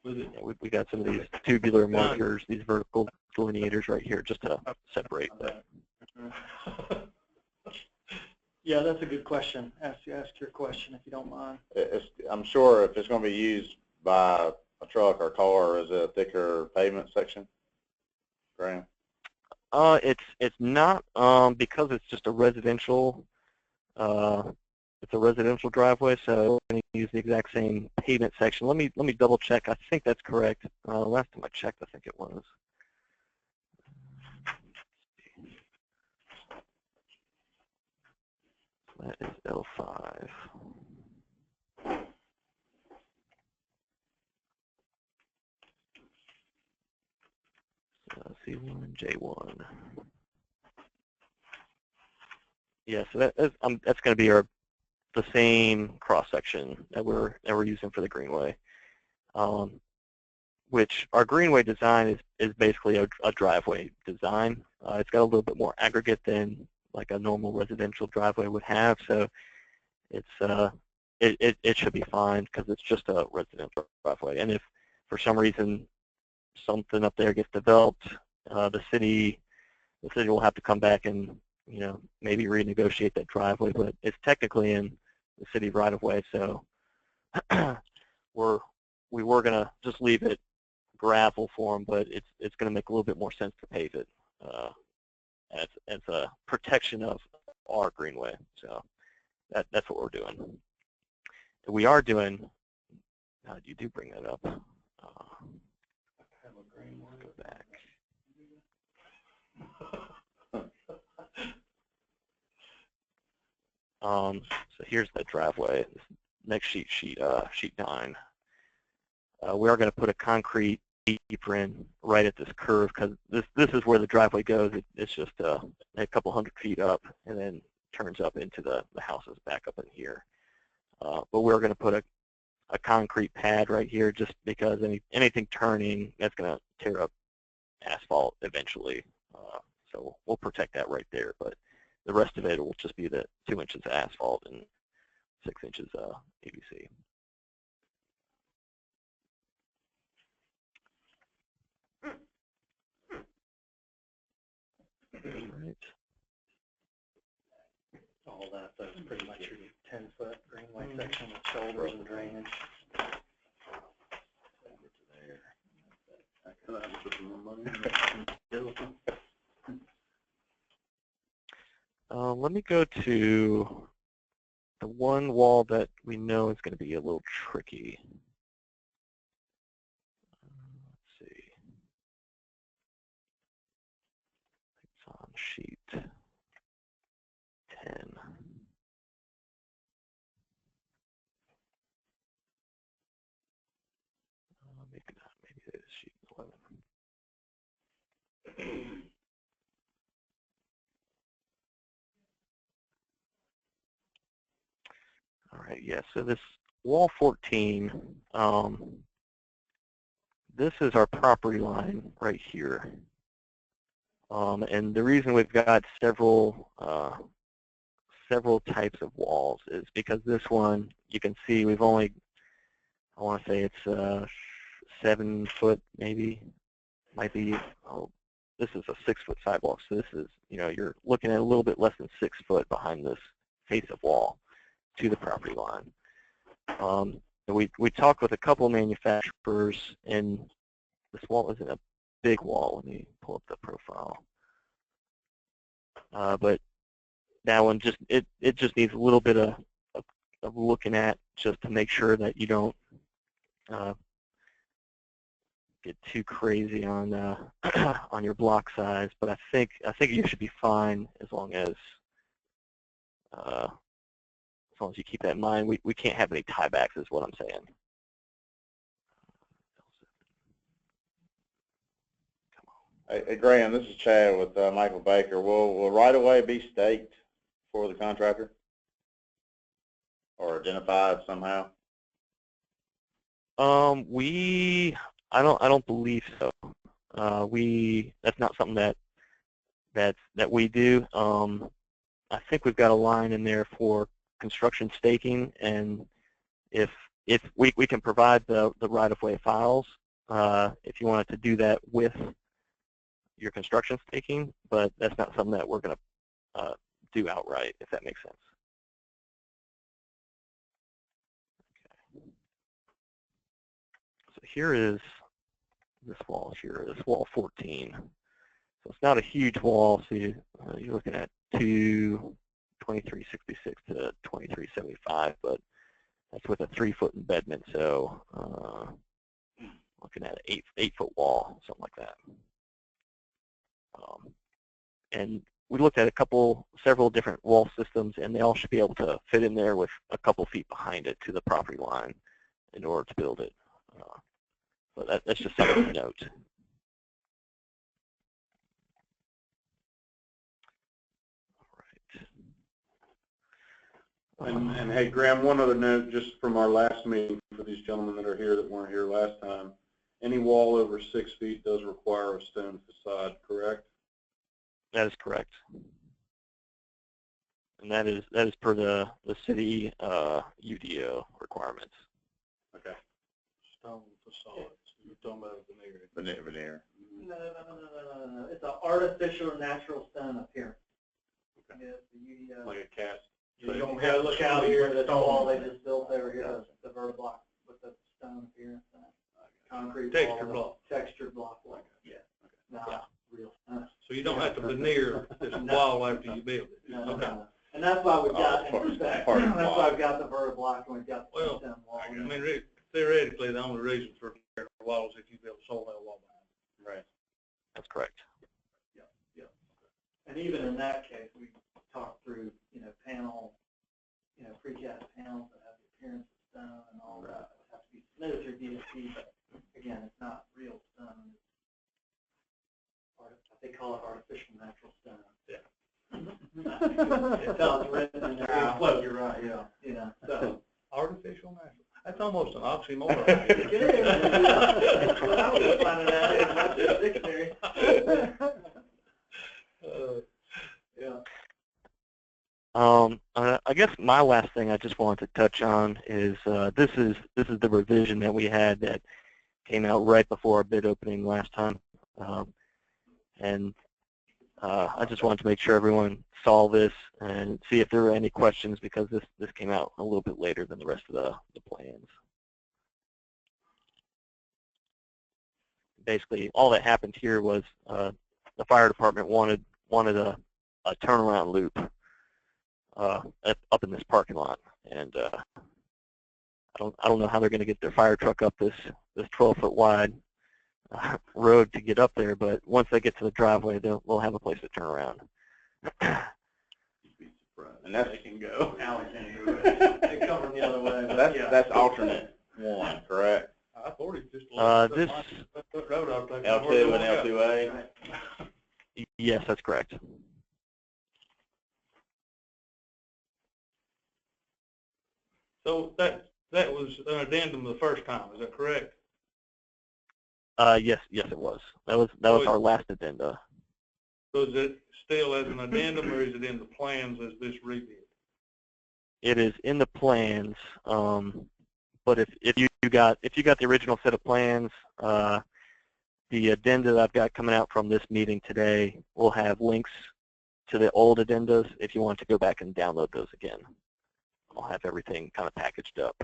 [SPEAKER 1] Yeah, we got some of these tubular markers, these vertical delineators right here, just to separate that.
[SPEAKER 4] Yeah, that's a good question. Ask your question if you don't mind.
[SPEAKER 2] I'm sure if it's going to be used by a truck or car, is it a thicker pavement section, Graham?
[SPEAKER 1] It's not because it's just a residential it's a residential driveway, so we're going to use the exact same pavement section. Let me double check. I think that's correct. Last time I checked, I think it was. That is L5. So C1, J1. Yeah, so that's going to be the same cross section that we're using for the greenway. Which our greenway design is basically a driveway design. It's got a little bit more aggregate than like a normal residential driveway would have, so it should be fine because it's just a residential driveway. And if for some reason something up there gets developed, the city will have to come back and maybe renegotiate that driveway, but it's technically in the city right of way, so we were gonna just leave it gravel form, but it's going to make a little bit more sense to pave it as a protection of our greenway. So that's what we're doing. We are doing. You do bring that up. Go back. So here's the driveway. Next sheet 9. We are going to put a concrete apron right at this curve because this is where the driveway goes. It's just a couple hundred feet up and then turns up into the houses back up in here. But we're going to put a concrete pad right here just because anything turning, that's going to tear up asphalt eventually. So we'll protect that right there. But the rest of it will just be the 2 inches of asphalt and 6 inches PVC. Right.
[SPEAKER 4] All that, that's pretty much your 10-foot greenway section with shoulders and drainage.
[SPEAKER 1] Let me go to the one wall that we know is going to be a little tricky. Let's see. It's on sheet 10. Maybe not. Maybe it is sheet 11. All right, yeah, so this wall 14, this is our property line right here. And the reason we've got several types of walls is because this one, you can see we've only, I want to say it's 7 foot maybe, might be, this is a 6 foot sidewalk, so this is, you're looking at a little bit less than 6 foot behind this face of wall to the property line. We talked with a couple of manufacturers, and this wall isn't a big wall. Let me pull up the profile. But that one it just needs a little bit of looking at just to make sure that you don't get too crazy on on your block size. But I think you should be fine as long as you keep that in mind. We can't have any tiebacks is what I'm saying.
[SPEAKER 2] Hey, Graham, this is Chad with Michael Baker. Will right-of-way be staked for the contractor or identified somehow?
[SPEAKER 1] I don't believe so. That's not something that we do. I think we've got a line in there for construction staking, and if we can provide the right-of-way files if you wanted to do that with your construction staking, but that's not something that we're going to do outright, if that makes sense. Okay. So here is this wall here, this wall 14. So it's not a huge wall, so you're looking at 2 2366 to 2375, but that's with a 3-foot embedment, so looking at an 8-foot wall, something like that. And we looked at several different wall systems, and they all should be able to fit in there with a couple feet behind it to the property line in order to build it. But that's just something to note.
[SPEAKER 3] And hey, Graham, one other note just from our last meeting for these gentlemen that are here that weren't here last time. Any wall over 6 feet does require a stone facade, correct?
[SPEAKER 1] That is correct. And that is per the city UDO requirements.
[SPEAKER 3] Okay.
[SPEAKER 5] Stone facade. You're talking about a veneer.
[SPEAKER 2] Veneer.
[SPEAKER 4] No. It's an artificial or natural stone appearance.
[SPEAKER 3] Okay.
[SPEAKER 4] Yes, the UDO.
[SPEAKER 3] Like a cast.
[SPEAKER 4] You don't have to look out here at the wall they just built over here, the vertiblock with the stone appearance. Concrete
[SPEAKER 5] Texture
[SPEAKER 4] wall,
[SPEAKER 5] block.
[SPEAKER 4] Textured block wall. Yeah. Not
[SPEAKER 1] Yeah.
[SPEAKER 4] real stone.
[SPEAKER 5] So you don't have to veneer this wall after you build it.
[SPEAKER 4] No.
[SPEAKER 5] Okay.
[SPEAKER 4] And that's why we've got,
[SPEAKER 2] part of the
[SPEAKER 4] that's
[SPEAKER 2] block.
[SPEAKER 4] why we've got the vertiblock and we've got the
[SPEAKER 5] Well,
[SPEAKER 4] stone wall.
[SPEAKER 5] I mean, theoretically, the only reason for walls if you build a solar wall behind.
[SPEAKER 3] Right.
[SPEAKER 1] That's correct.
[SPEAKER 4] And even in that case, we talked through, panel, precast panels that have the appearance of stone and all that. It has to be submitted through DSP, but again, it's not real stone. They call it artificial natural stone.
[SPEAKER 5] Yeah.
[SPEAKER 4] It's how it's written in there.
[SPEAKER 5] Well, you're right,
[SPEAKER 4] Yeah. So.
[SPEAKER 5] Artificial natural. That's almost an oxymoron.
[SPEAKER 4] It is. That's what I was finding out in the dictionary. Yeah.
[SPEAKER 1] I guess my last thing I just wanted to touch on is this is the revision that we had that came out right before our bid opening last time, and I just wanted to make sure everyone saw this and see if there were any questions because this came out a little bit later than the rest of the plans. Basically, all that happened here was the fire department wanted a turnaround loop up in this parking lot, and I don't know how they're going to get their fire truck up this 12-foot wide road to get up there, but once they get to the driveway, they'll have a place to turn around.
[SPEAKER 3] You'd be surprised. And that's, they can go.
[SPEAKER 4] They come from the other way.
[SPEAKER 2] That's alternate one, correct?
[SPEAKER 5] I thought it just
[SPEAKER 1] This
[SPEAKER 5] road I was thinking.
[SPEAKER 2] L2 and L2A.
[SPEAKER 4] Right.
[SPEAKER 1] Yes, that's correct.
[SPEAKER 5] So that was an addendum the first time, is that correct?
[SPEAKER 1] Yes, it was. That was our last addenda.
[SPEAKER 5] So is it still as an addendum or is it in the plans as this rebid?
[SPEAKER 1] It is in the plans, but if you got the original set of plans, the addenda that I've got coming out from this meeting today will have links to the old addendas if you want to go back and download those again. I'll have everything kind of packaged up.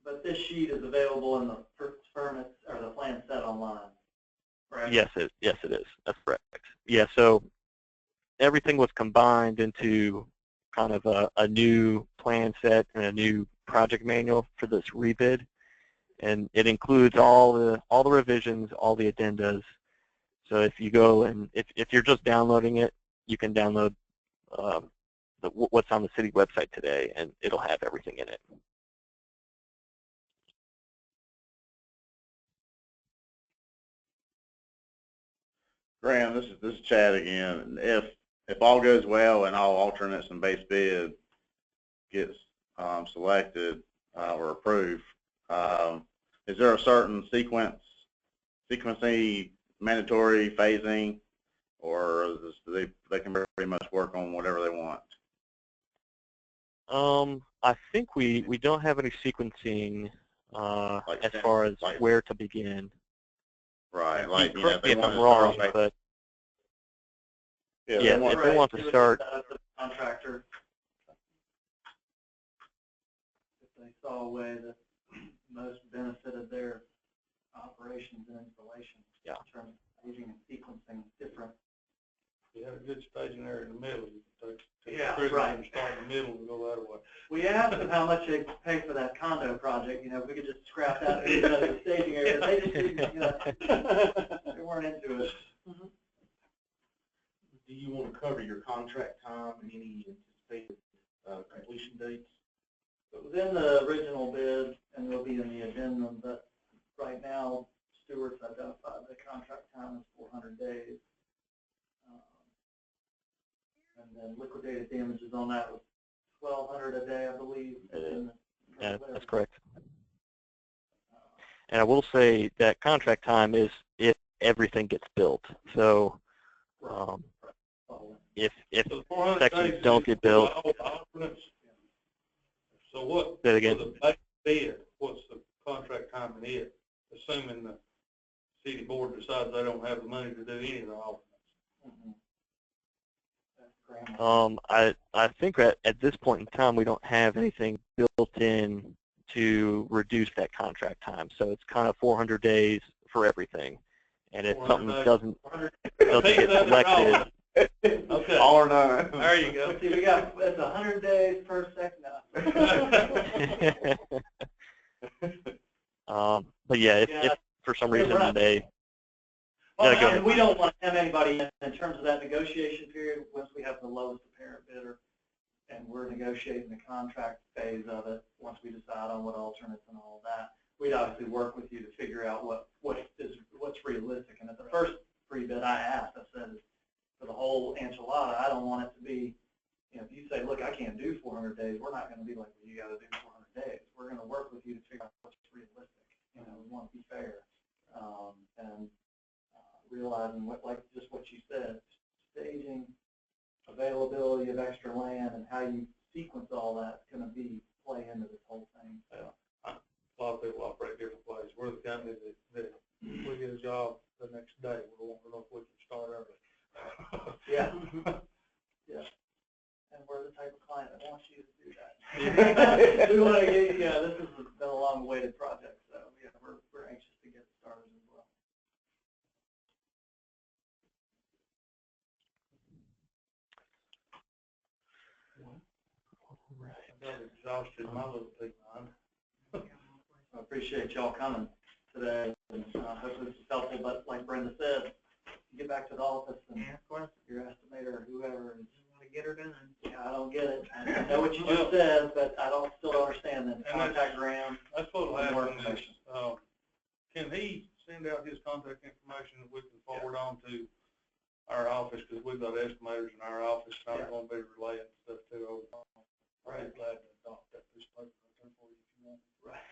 [SPEAKER 4] But this sheet is available in the permits or the plan set online, right?
[SPEAKER 1] Yes, it is. That's correct. Yeah, so everything was combined into kind of a new plan set and a new project manual for this rebid, and it includes all the revisions, all the addendas. So if you go and if you're just downloading it, you can download what's on the city website today, and it'll have everything in it.
[SPEAKER 2] Graham, this is Chad again. If all goes well and all alternates and base bid gets selected or approved, is there a certain sequencing, mandatory phasing, or they can pretty much work on whatever they want?
[SPEAKER 1] I think we don't have any sequencing as far as where to begin.
[SPEAKER 2] Right, like,
[SPEAKER 1] Correct me if I'm wrong, but yeah, if they want to start.
[SPEAKER 4] Contractor, if they saw a way that most benefited their operations and installation,
[SPEAKER 1] Yeah.
[SPEAKER 4] in terms of using and sequencing different
[SPEAKER 5] You have a good staging area in the middle. You can take
[SPEAKER 4] Yeah,
[SPEAKER 5] prisoners
[SPEAKER 4] right.
[SPEAKER 5] and start in the middle and go that way.
[SPEAKER 4] We asked them how much they pay for that condo project, if we could just scrap that and use that as a staging area. They just didn't, they weren't into it.
[SPEAKER 6] Do you want to cover your contract time and any anticipated completion dates?
[SPEAKER 4] It was in the original bid and will be in the addendum, but right now, Stewart's identified the contract time as 400 days. And then liquidated damages on that was $1,200 a day, I believe.
[SPEAKER 1] Yeah, that's correct. And I will say that contract time is if everything gets built. So if
[SPEAKER 5] So the 400
[SPEAKER 1] sections
[SPEAKER 5] days
[SPEAKER 1] don't
[SPEAKER 5] is
[SPEAKER 1] get built,
[SPEAKER 5] alternates. So what,
[SPEAKER 1] Say it
[SPEAKER 5] for
[SPEAKER 1] again.
[SPEAKER 5] the base bid, what's the contract time in it? Assuming the city board decides they don't have the money to do any of the alternates.
[SPEAKER 1] I think that at this point in time we don't have anything built in to reduce that contract time. So it's kind of 400 days for everything. And if something doesn't get selected,
[SPEAKER 5] Okay.
[SPEAKER 2] All or none.
[SPEAKER 5] There you go.
[SPEAKER 4] See, we got, it's 100 days per second.
[SPEAKER 1] but yeah, if for some reason they
[SPEAKER 4] Well,
[SPEAKER 1] go
[SPEAKER 4] and
[SPEAKER 1] ahead.
[SPEAKER 4] we don't want to have anybody in terms of that negotiation period, once we have the lowest apparent bidder, and we're negotiating the contract phase of it, once we decide on what alternates and all of that, we'd obviously work with you to figure out what's realistic. And at the first pre-bid I asked, I said, for the whole enchilada, I don't want it to be, if you say, look, I can't do 400 days, we're not going to be like, well, you got to do 400 days. We're going to work with you to figure out what's realistic. We want to be fair. And realizing like just what you said, staging, availability of extra land, and how you sequence all that's going to play into this whole thing. So.
[SPEAKER 5] A lot of people operate different ways. We're the company that we get a job the next day. We want to know if we can start early.
[SPEAKER 4] Yeah. Yeah. And we're the type of client that wants you to do that.
[SPEAKER 5] Yeah.
[SPEAKER 4] We want to get, this has been a long-awaited project, so yeah, we're anxious to get started as well.
[SPEAKER 5] I got exhausted my little big mind.
[SPEAKER 4] I appreciate y'all coming today, and hopefully this is helpful, but like Brenda said, you get back to the office and your estimator or whoever is going to get her done. Yeah, I don't get it. I know what you just said, but I still don't understand that. Contact Graham.
[SPEAKER 5] That's what will
[SPEAKER 4] More
[SPEAKER 5] happen is,
[SPEAKER 4] information.
[SPEAKER 5] can he send out his contact information that we can forward on to our office, because we've got estimators in our office, and I'm going to be relaying stuff to over the phone. Right. Glad to adopt that piece of paper right there for you if you want.
[SPEAKER 4] Right.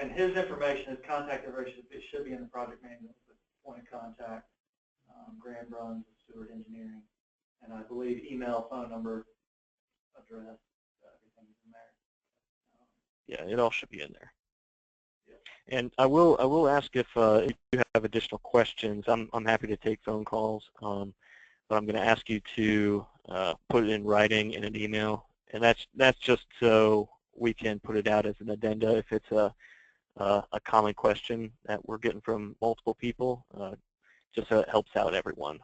[SPEAKER 4] And his information, his contact information, it should be in the project manual, the point of contact, Graham runs Stewart Engineering, and I believe email, phone number, address, everything's in there.
[SPEAKER 1] Yeah, it all should be in there. And I will ask if you have additional questions. I'm happy to take phone calls, but I'm going to ask you to put it in writing in an email, and that's just so we can put it out as an addenda if it's a common question that we're getting from multiple people, just so it helps out everyone.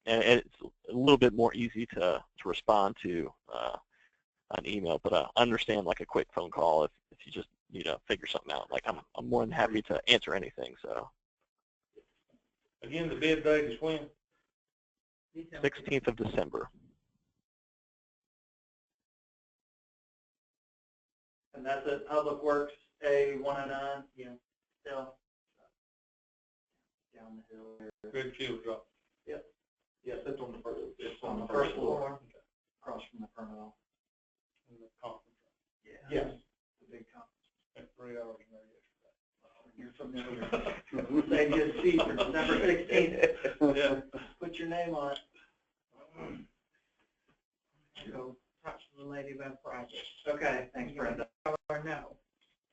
[SPEAKER 1] And it's a little bit more easy to respond to an email, but I understand like a quick phone call if you just need to figure something out. Like I'm more than happy to answer anything. So
[SPEAKER 5] Again, the bid date is when?
[SPEAKER 1] 16th of December.
[SPEAKER 4] And that's at Public Works A109. Yeah. Still down the hill there.
[SPEAKER 5] Good fuel drop.
[SPEAKER 4] Yep.
[SPEAKER 6] Yes, it's on the first.
[SPEAKER 4] It's on the first floor, across from the permanent.
[SPEAKER 5] In the conference room.
[SPEAKER 4] Yeah.
[SPEAKER 6] Yes.
[SPEAKER 4] The big conference.
[SPEAKER 5] Spent 3 hours in there
[SPEAKER 4] You're familiar. Save you a seat for December 16th.
[SPEAKER 5] Yeah.
[SPEAKER 4] Put your name on it.
[SPEAKER 7] So, talk to the lady about project.
[SPEAKER 4] Okay, thanks, Brenda.
[SPEAKER 7] Or no.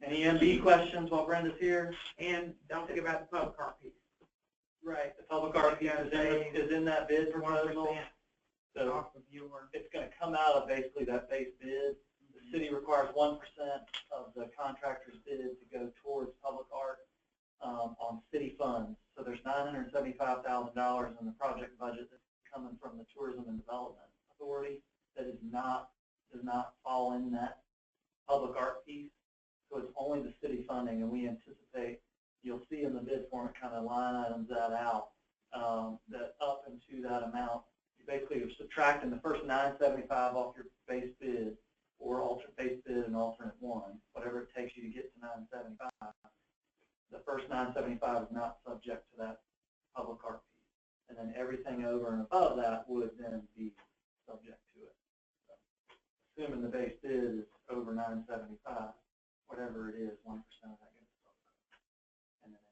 [SPEAKER 4] Any MB questions while Brenda's here?
[SPEAKER 7] And don't forget about the public art piece.
[SPEAKER 4] Right. The public art piece is in that bid proposal.
[SPEAKER 7] 1%
[SPEAKER 4] So
[SPEAKER 7] off of your.
[SPEAKER 4] it's going to come out of basically that base bid. The city requires 1% of the contractor's bid to go towards public art on city funds. So there's $975,000 in the project budget that's coming from the Tourism and Development Authority that does not fall in that public art piece. So it's only the city funding, and we anticipate, you'll see in the bid form, it kind of line items that out, that up into that amount. You basically are subtracting the first $975 off your base bid, or alternate base bid and alternate one, whatever it takes you to get to $975. The first $975 is not subject to that public art piece, and then everything over and above that would then be subject to it. So, assuming the base bid is over $975, whatever it is, 1% of that gets subject. And then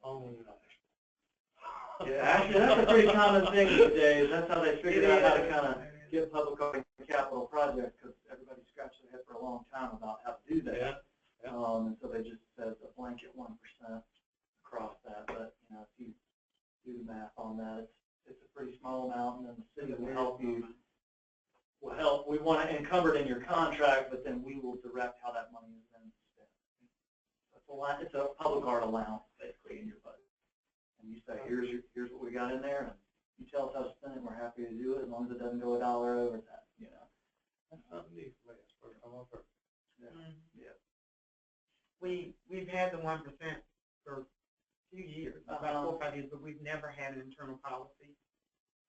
[SPEAKER 4] yeah, actually, that's a pretty common thing these days. That's how they figured out how to kind of get public art capital projects, because everybody scratched their head for a long time about how to do that.
[SPEAKER 5] Yeah.
[SPEAKER 4] And so they just said a blanket 1% across that. But you know, if you do the math on that, it's a pretty small amount, and then the city will help you. Will help. We want to encumber it in your contract, but then we will direct how that money is then spent. It's a public art allowance basically in your budget. And you say, here's what we got in there, and you tell us how to spend it, and we're happy to do it as long as it doesn't go $1 over that, you know.
[SPEAKER 5] That's something neat.
[SPEAKER 4] Yeah. Yeah.
[SPEAKER 7] We've had the 1% for a few years, about 4 or 5 years, but we've never had an internal policy.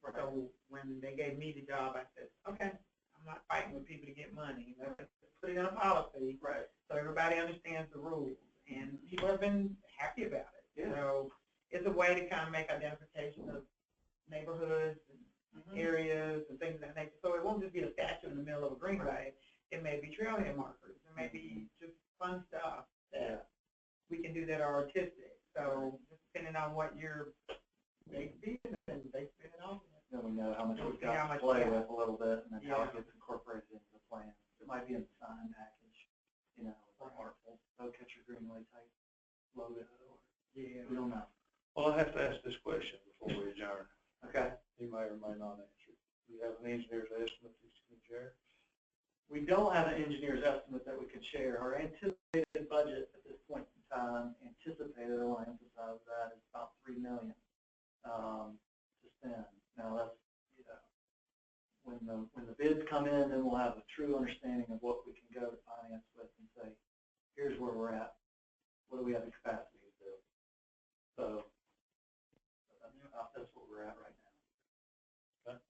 [SPEAKER 4] Right.
[SPEAKER 7] So when they gave me the job, I said, okay, I'm not fighting with people to get money. Let's put it in a policy,
[SPEAKER 4] Right.
[SPEAKER 7] so everybody understands the rules, and people have been happy about it.
[SPEAKER 4] Yeah.
[SPEAKER 7] So it's a way to kind of make identification of neighborhoods and areas and things of that nature. So it won't just be a statue in the middle of a greenway. It may be trailhead markers. It may be just fun stuff that we can do that are artistic. So just depending on what your base bid and base bid and all.
[SPEAKER 4] Then we know how much we've
[SPEAKER 7] Yeah,
[SPEAKER 4] got to play with a little bit, and then how it gets incorporated into the plan. It might be in the sign package, you know, with artful Beaucatcher Greenway type logo.
[SPEAKER 7] Yeah.
[SPEAKER 4] We don't know.
[SPEAKER 5] Well, I have to ask this question before we adjourn.
[SPEAKER 4] Okay.
[SPEAKER 5] You may or may not answer. Do you have an engineer's estimate that you can share?
[SPEAKER 4] We don't have an engineer's estimate that we could share. Our anticipated budget at this point in time, anticipated, I want to emphasize that, is about $3 million to spend. Now that's, you know, when the bids come in, then we'll have a true understanding of what we can go to finance with and say, here's where we're at. What do we have the capacity to do? So that's what we're at right now.
[SPEAKER 5] Okay.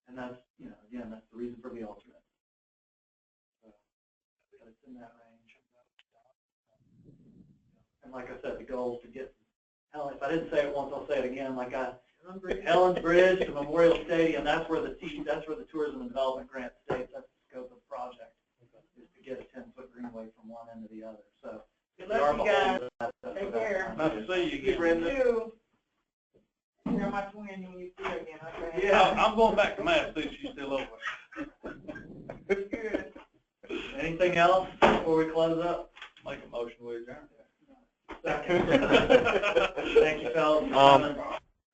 [SPEAKER 4] And that's, you know, again, that's the reason for the alternate. So, but it's in that range. And like I said, the goal is to get, if I didn't say it once, I'll say it again. Like Helen's Bridge to Memorial Stadium, that's where the Tourism and Development Grant states. That's the scope of the project, is to get a 10-foot greenway from one end to the other. So
[SPEAKER 7] good luck, you guys. Take care.
[SPEAKER 5] Nice to see you again.
[SPEAKER 7] You. You're my twin when you see her again, okay?
[SPEAKER 4] Yeah.
[SPEAKER 5] I'm going back to math, see if she's still over.
[SPEAKER 7] Good.
[SPEAKER 4] Anything else before we close up?
[SPEAKER 5] Make a motion, we adjourn.
[SPEAKER 4] Thank you, fellas.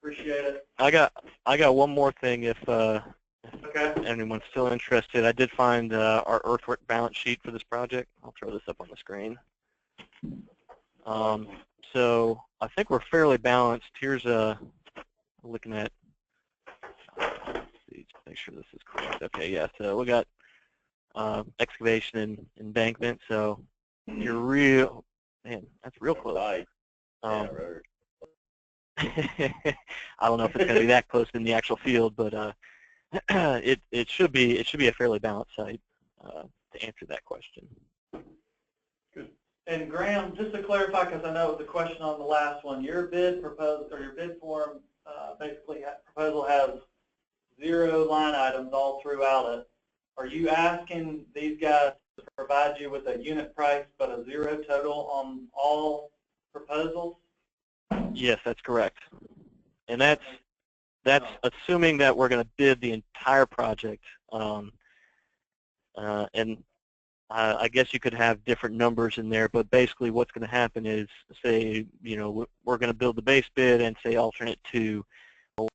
[SPEAKER 4] Appreciate it.
[SPEAKER 1] I got one more thing if
[SPEAKER 4] Okay.
[SPEAKER 1] anyone's still interested. I did find our earthwork balance sheet for this project. I'll throw this up on the screen. So I think we're fairly balanced. Here's looking at, let's see, just make sure this is correct. Okay, yeah, so we got excavation and embankment, so you're real, man, that's real close. I don't know if it's going to be that close in the actual field, but it should be a fairly balanced site to answer that question.
[SPEAKER 4] Good. And Graham, just to clarify, because I know it was a question on the last one, your bid proposal or your bid form basically proposal has 0 line items all throughout it. Are you asking these guys to provide you with a unit price but a 0 total on all proposals?
[SPEAKER 1] Yes, that's correct. And that's assuming that we're going to bid the entire project. And I guess you could have different numbers in there, but basically what's going to happen is, say, you know, we're going to build the base bid and say alternate 2.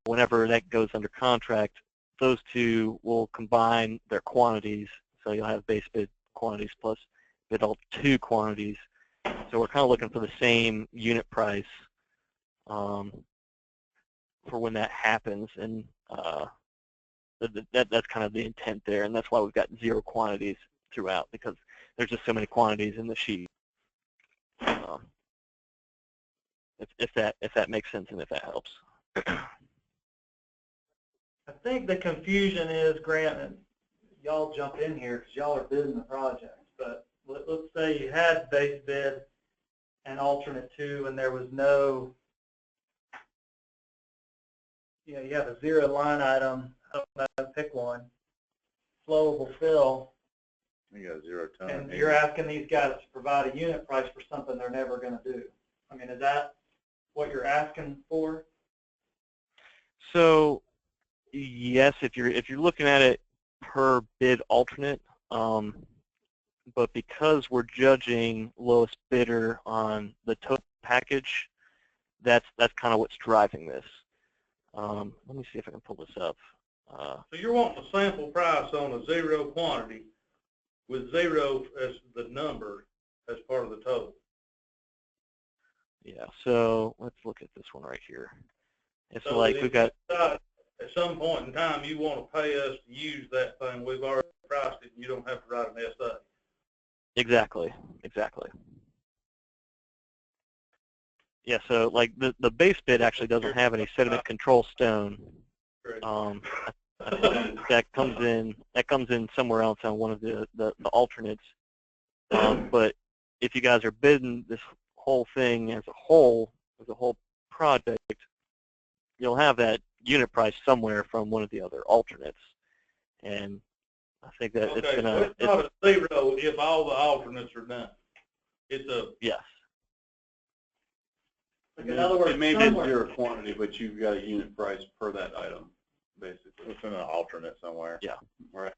[SPEAKER 1] Whenever that goes under contract, those 2 will combine their quantities. So you'll have base bid quantities plus bid alt 2 quantities. So we're kind of looking for the same unit price. when that happens, and that's kind of the intent there, and that's why we've got 0 quantities throughout, because there's just so many quantities in the sheet. If that makes sense and if that helps.
[SPEAKER 4] I think the confusion is, Grant, and y'all jump in here because y'all are bidding the project, but let's say you had base bid and alternate 2, and there was no, you have a 0 line item, I don't know, pick one, flowable fill,
[SPEAKER 2] You got 0 ton.
[SPEAKER 4] and you're asking these guys to provide a unit price for something they're never going to do. I mean, is that what you're asking for?
[SPEAKER 1] So yes, if you're looking at it per bid alternate, but because we're judging lowest bidder on the total package, that's kind of what's driving this. Let me see if I can pull this up.
[SPEAKER 5] So you're wanting a sample price on a 0 quantity with 0 as the number as part of the total.
[SPEAKER 1] Yeah, so let's look at this one right here. It's
[SPEAKER 5] So
[SPEAKER 1] like we've got,
[SPEAKER 5] at some point in time you want to pay us to use that thing, we've already priced it, and you don't have to write an SA.
[SPEAKER 1] exactly. Yeah, so like the base bid actually doesn't have any sediment control stone. I think that comes in somewhere else on one of the alternates. But if you guys are bidding this whole thing as a whole project, you'll have that unit price somewhere from one of the other alternates. And I think that
[SPEAKER 5] Okay,
[SPEAKER 1] it's
[SPEAKER 5] so it's not a 0 if all the alternates are done. It's a,
[SPEAKER 1] yes.
[SPEAKER 4] Like, in other words,
[SPEAKER 3] it may be
[SPEAKER 4] somewhere,
[SPEAKER 3] 0 quantity, but you've got a unit price per that item, basically.
[SPEAKER 2] It's in an alternate somewhere.
[SPEAKER 1] Yeah.
[SPEAKER 3] Right.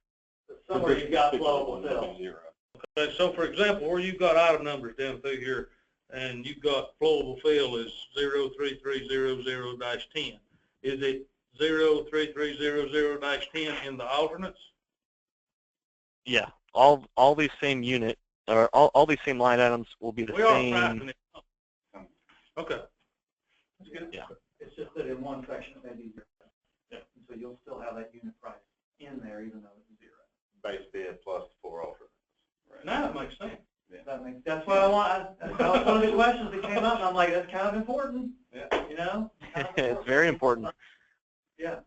[SPEAKER 4] somewhere you've got flowable fill.
[SPEAKER 3] 0.
[SPEAKER 5] okay, so for example, where you've got item numbers down through here, and you've got flowable fill is 03300-10. Is it 03300-10 in the alternates?
[SPEAKER 1] Yeah. All these same unit, or all these same line items will be the
[SPEAKER 5] We are
[SPEAKER 1] same.
[SPEAKER 5] pricing it. Okay.
[SPEAKER 4] That's good.
[SPEAKER 1] Yeah.
[SPEAKER 4] It's just that in one section it may be 0. Yeah. And so you'll still have that unit price in there even though it's 0.
[SPEAKER 2] Base bid plus 4 alternates.
[SPEAKER 5] Right. Now it makes sense.
[SPEAKER 4] That's what I want. That was one of the questions that came up, and I'm like, that's kind of important.
[SPEAKER 5] Yeah.
[SPEAKER 4] You know? Kind of
[SPEAKER 1] It's very important.
[SPEAKER 4] Yeah.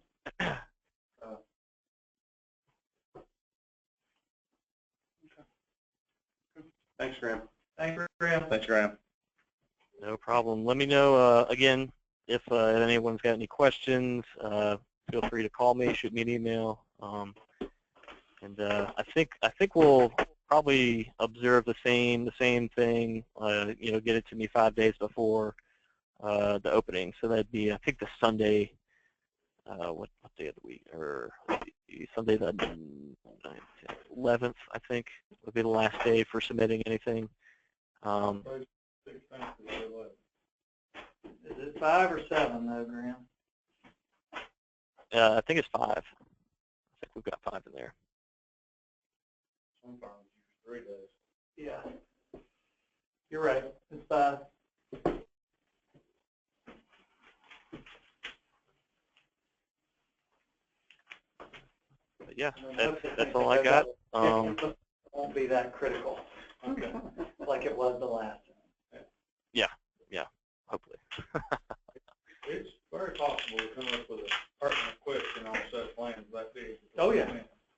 [SPEAKER 3] Thanks, Graham.
[SPEAKER 4] Thanks, Graham.
[SPEAKER 2] Thanks, Graham.
[SPEAKER 1] No problem. Let me know again if anyone's got any questions. Feel free to call me, shoot me an email, and I think we'll probably observe the same thing. Get it to me 5 days before the opening. So that'd be, I think, the Sunday. What day of the week? Or Sunday the 11th, I think, would be the last day for submitting anything.
[SPEAKER 4] Is it 5 or 7 though, Graham?
[SPEAKER 1] I think it's 5. I think we've got 5 in there.
[SPEAKER 5] Sometimes 3 days.
[SPEAKER 4] Yeah. You're right. It's 5.
[SPEAKER 1] But yeah, that's all I got.
[SPEAKER 4] It won't be that critical. Okay. Like it was the last time.
[SPEAKER 1] Yeah, hopefully.
[SPEAKER 5] It's very possible to come up with a pertinent question on a set of plans that big.
[SPEAKER 4] Oh, yeah.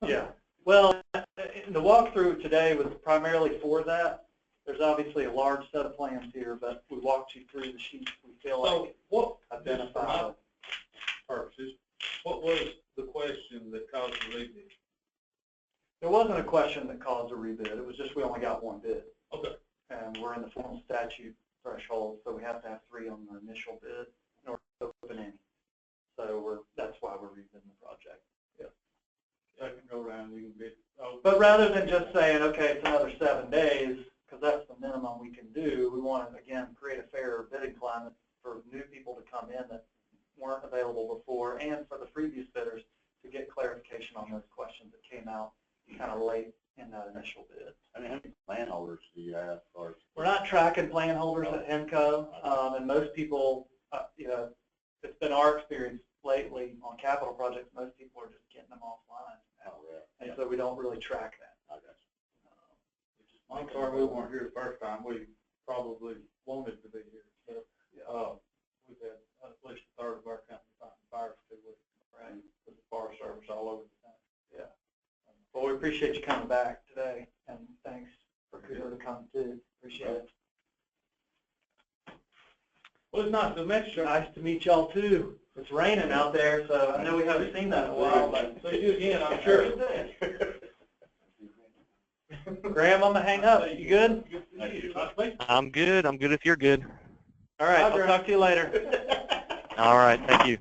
[SPEAKER 4] Yeah. Well, the walkthrough today was primarily for that. There's obviously a large set of plans here, but we walked you through the sheets we feel
[SPEAKER 5] So
[SPEAKER 4] like
[SPEAKER 5] what,
[SPEAKER 4] identify.
[SPEAKER 5] just for my purposes, what was the question that caused the rebid?
[SPEAKER 4] There wasn't a question that caused a rebid. It was just we only got 1 bid.
[SPEAKER 5] Okay.
[SPEAKER 4] And we're in the formal statute threshold, so we have to have 3 on the initial bid in order to open any. So that's why we're rebidding the project. Yeah.
[SPEAKER 5] Second go round, you can bid. Oh.
[SPEAKER 4] But rather than just saying, okay, it's another 7 days, because that's the minimum we can do, we want to, again, create a fairer bidding climate for new people to come in that weren't available before, and for the previous bidders to get clarification on those questions that came out kind of late in that initial bid.
[SPEAKER 2] I mean, how many plan holders do you have? Or
[SPEAKER 4] We're not tracking plan holders at HENCO, and most people, it's been our experience lately on capital projects, most people are just getting them offline. And so we don't really track that.
[SPEAKER 5] I'm sorry we weren't here the first time. We probably wanted to be here. But, we've had at least a third of our company fighting fire for 2 weeks. Right. With the fire service all over the country.
[SPEAKER 4] Yeah. Well, we appreciate you coming back today, and thanks for Kudo to come too. Appreciate it.
[SPEAKER 5] Well, it's nice to meet you.
[SPEAKER 4] Nice to meet y'all too. It's raining out there, so I know we haven't seen that in a while, but
[SPEAKER 5] See you again, I'm sure.
[SPEAKER 4] Graham, I'm gonna hang up. You good?
[SPEAKER 1] I'm good if you're good.
[SPEAKER 4] All right, I'll talk to you later.
[SPEAKER 1] All right, thank you.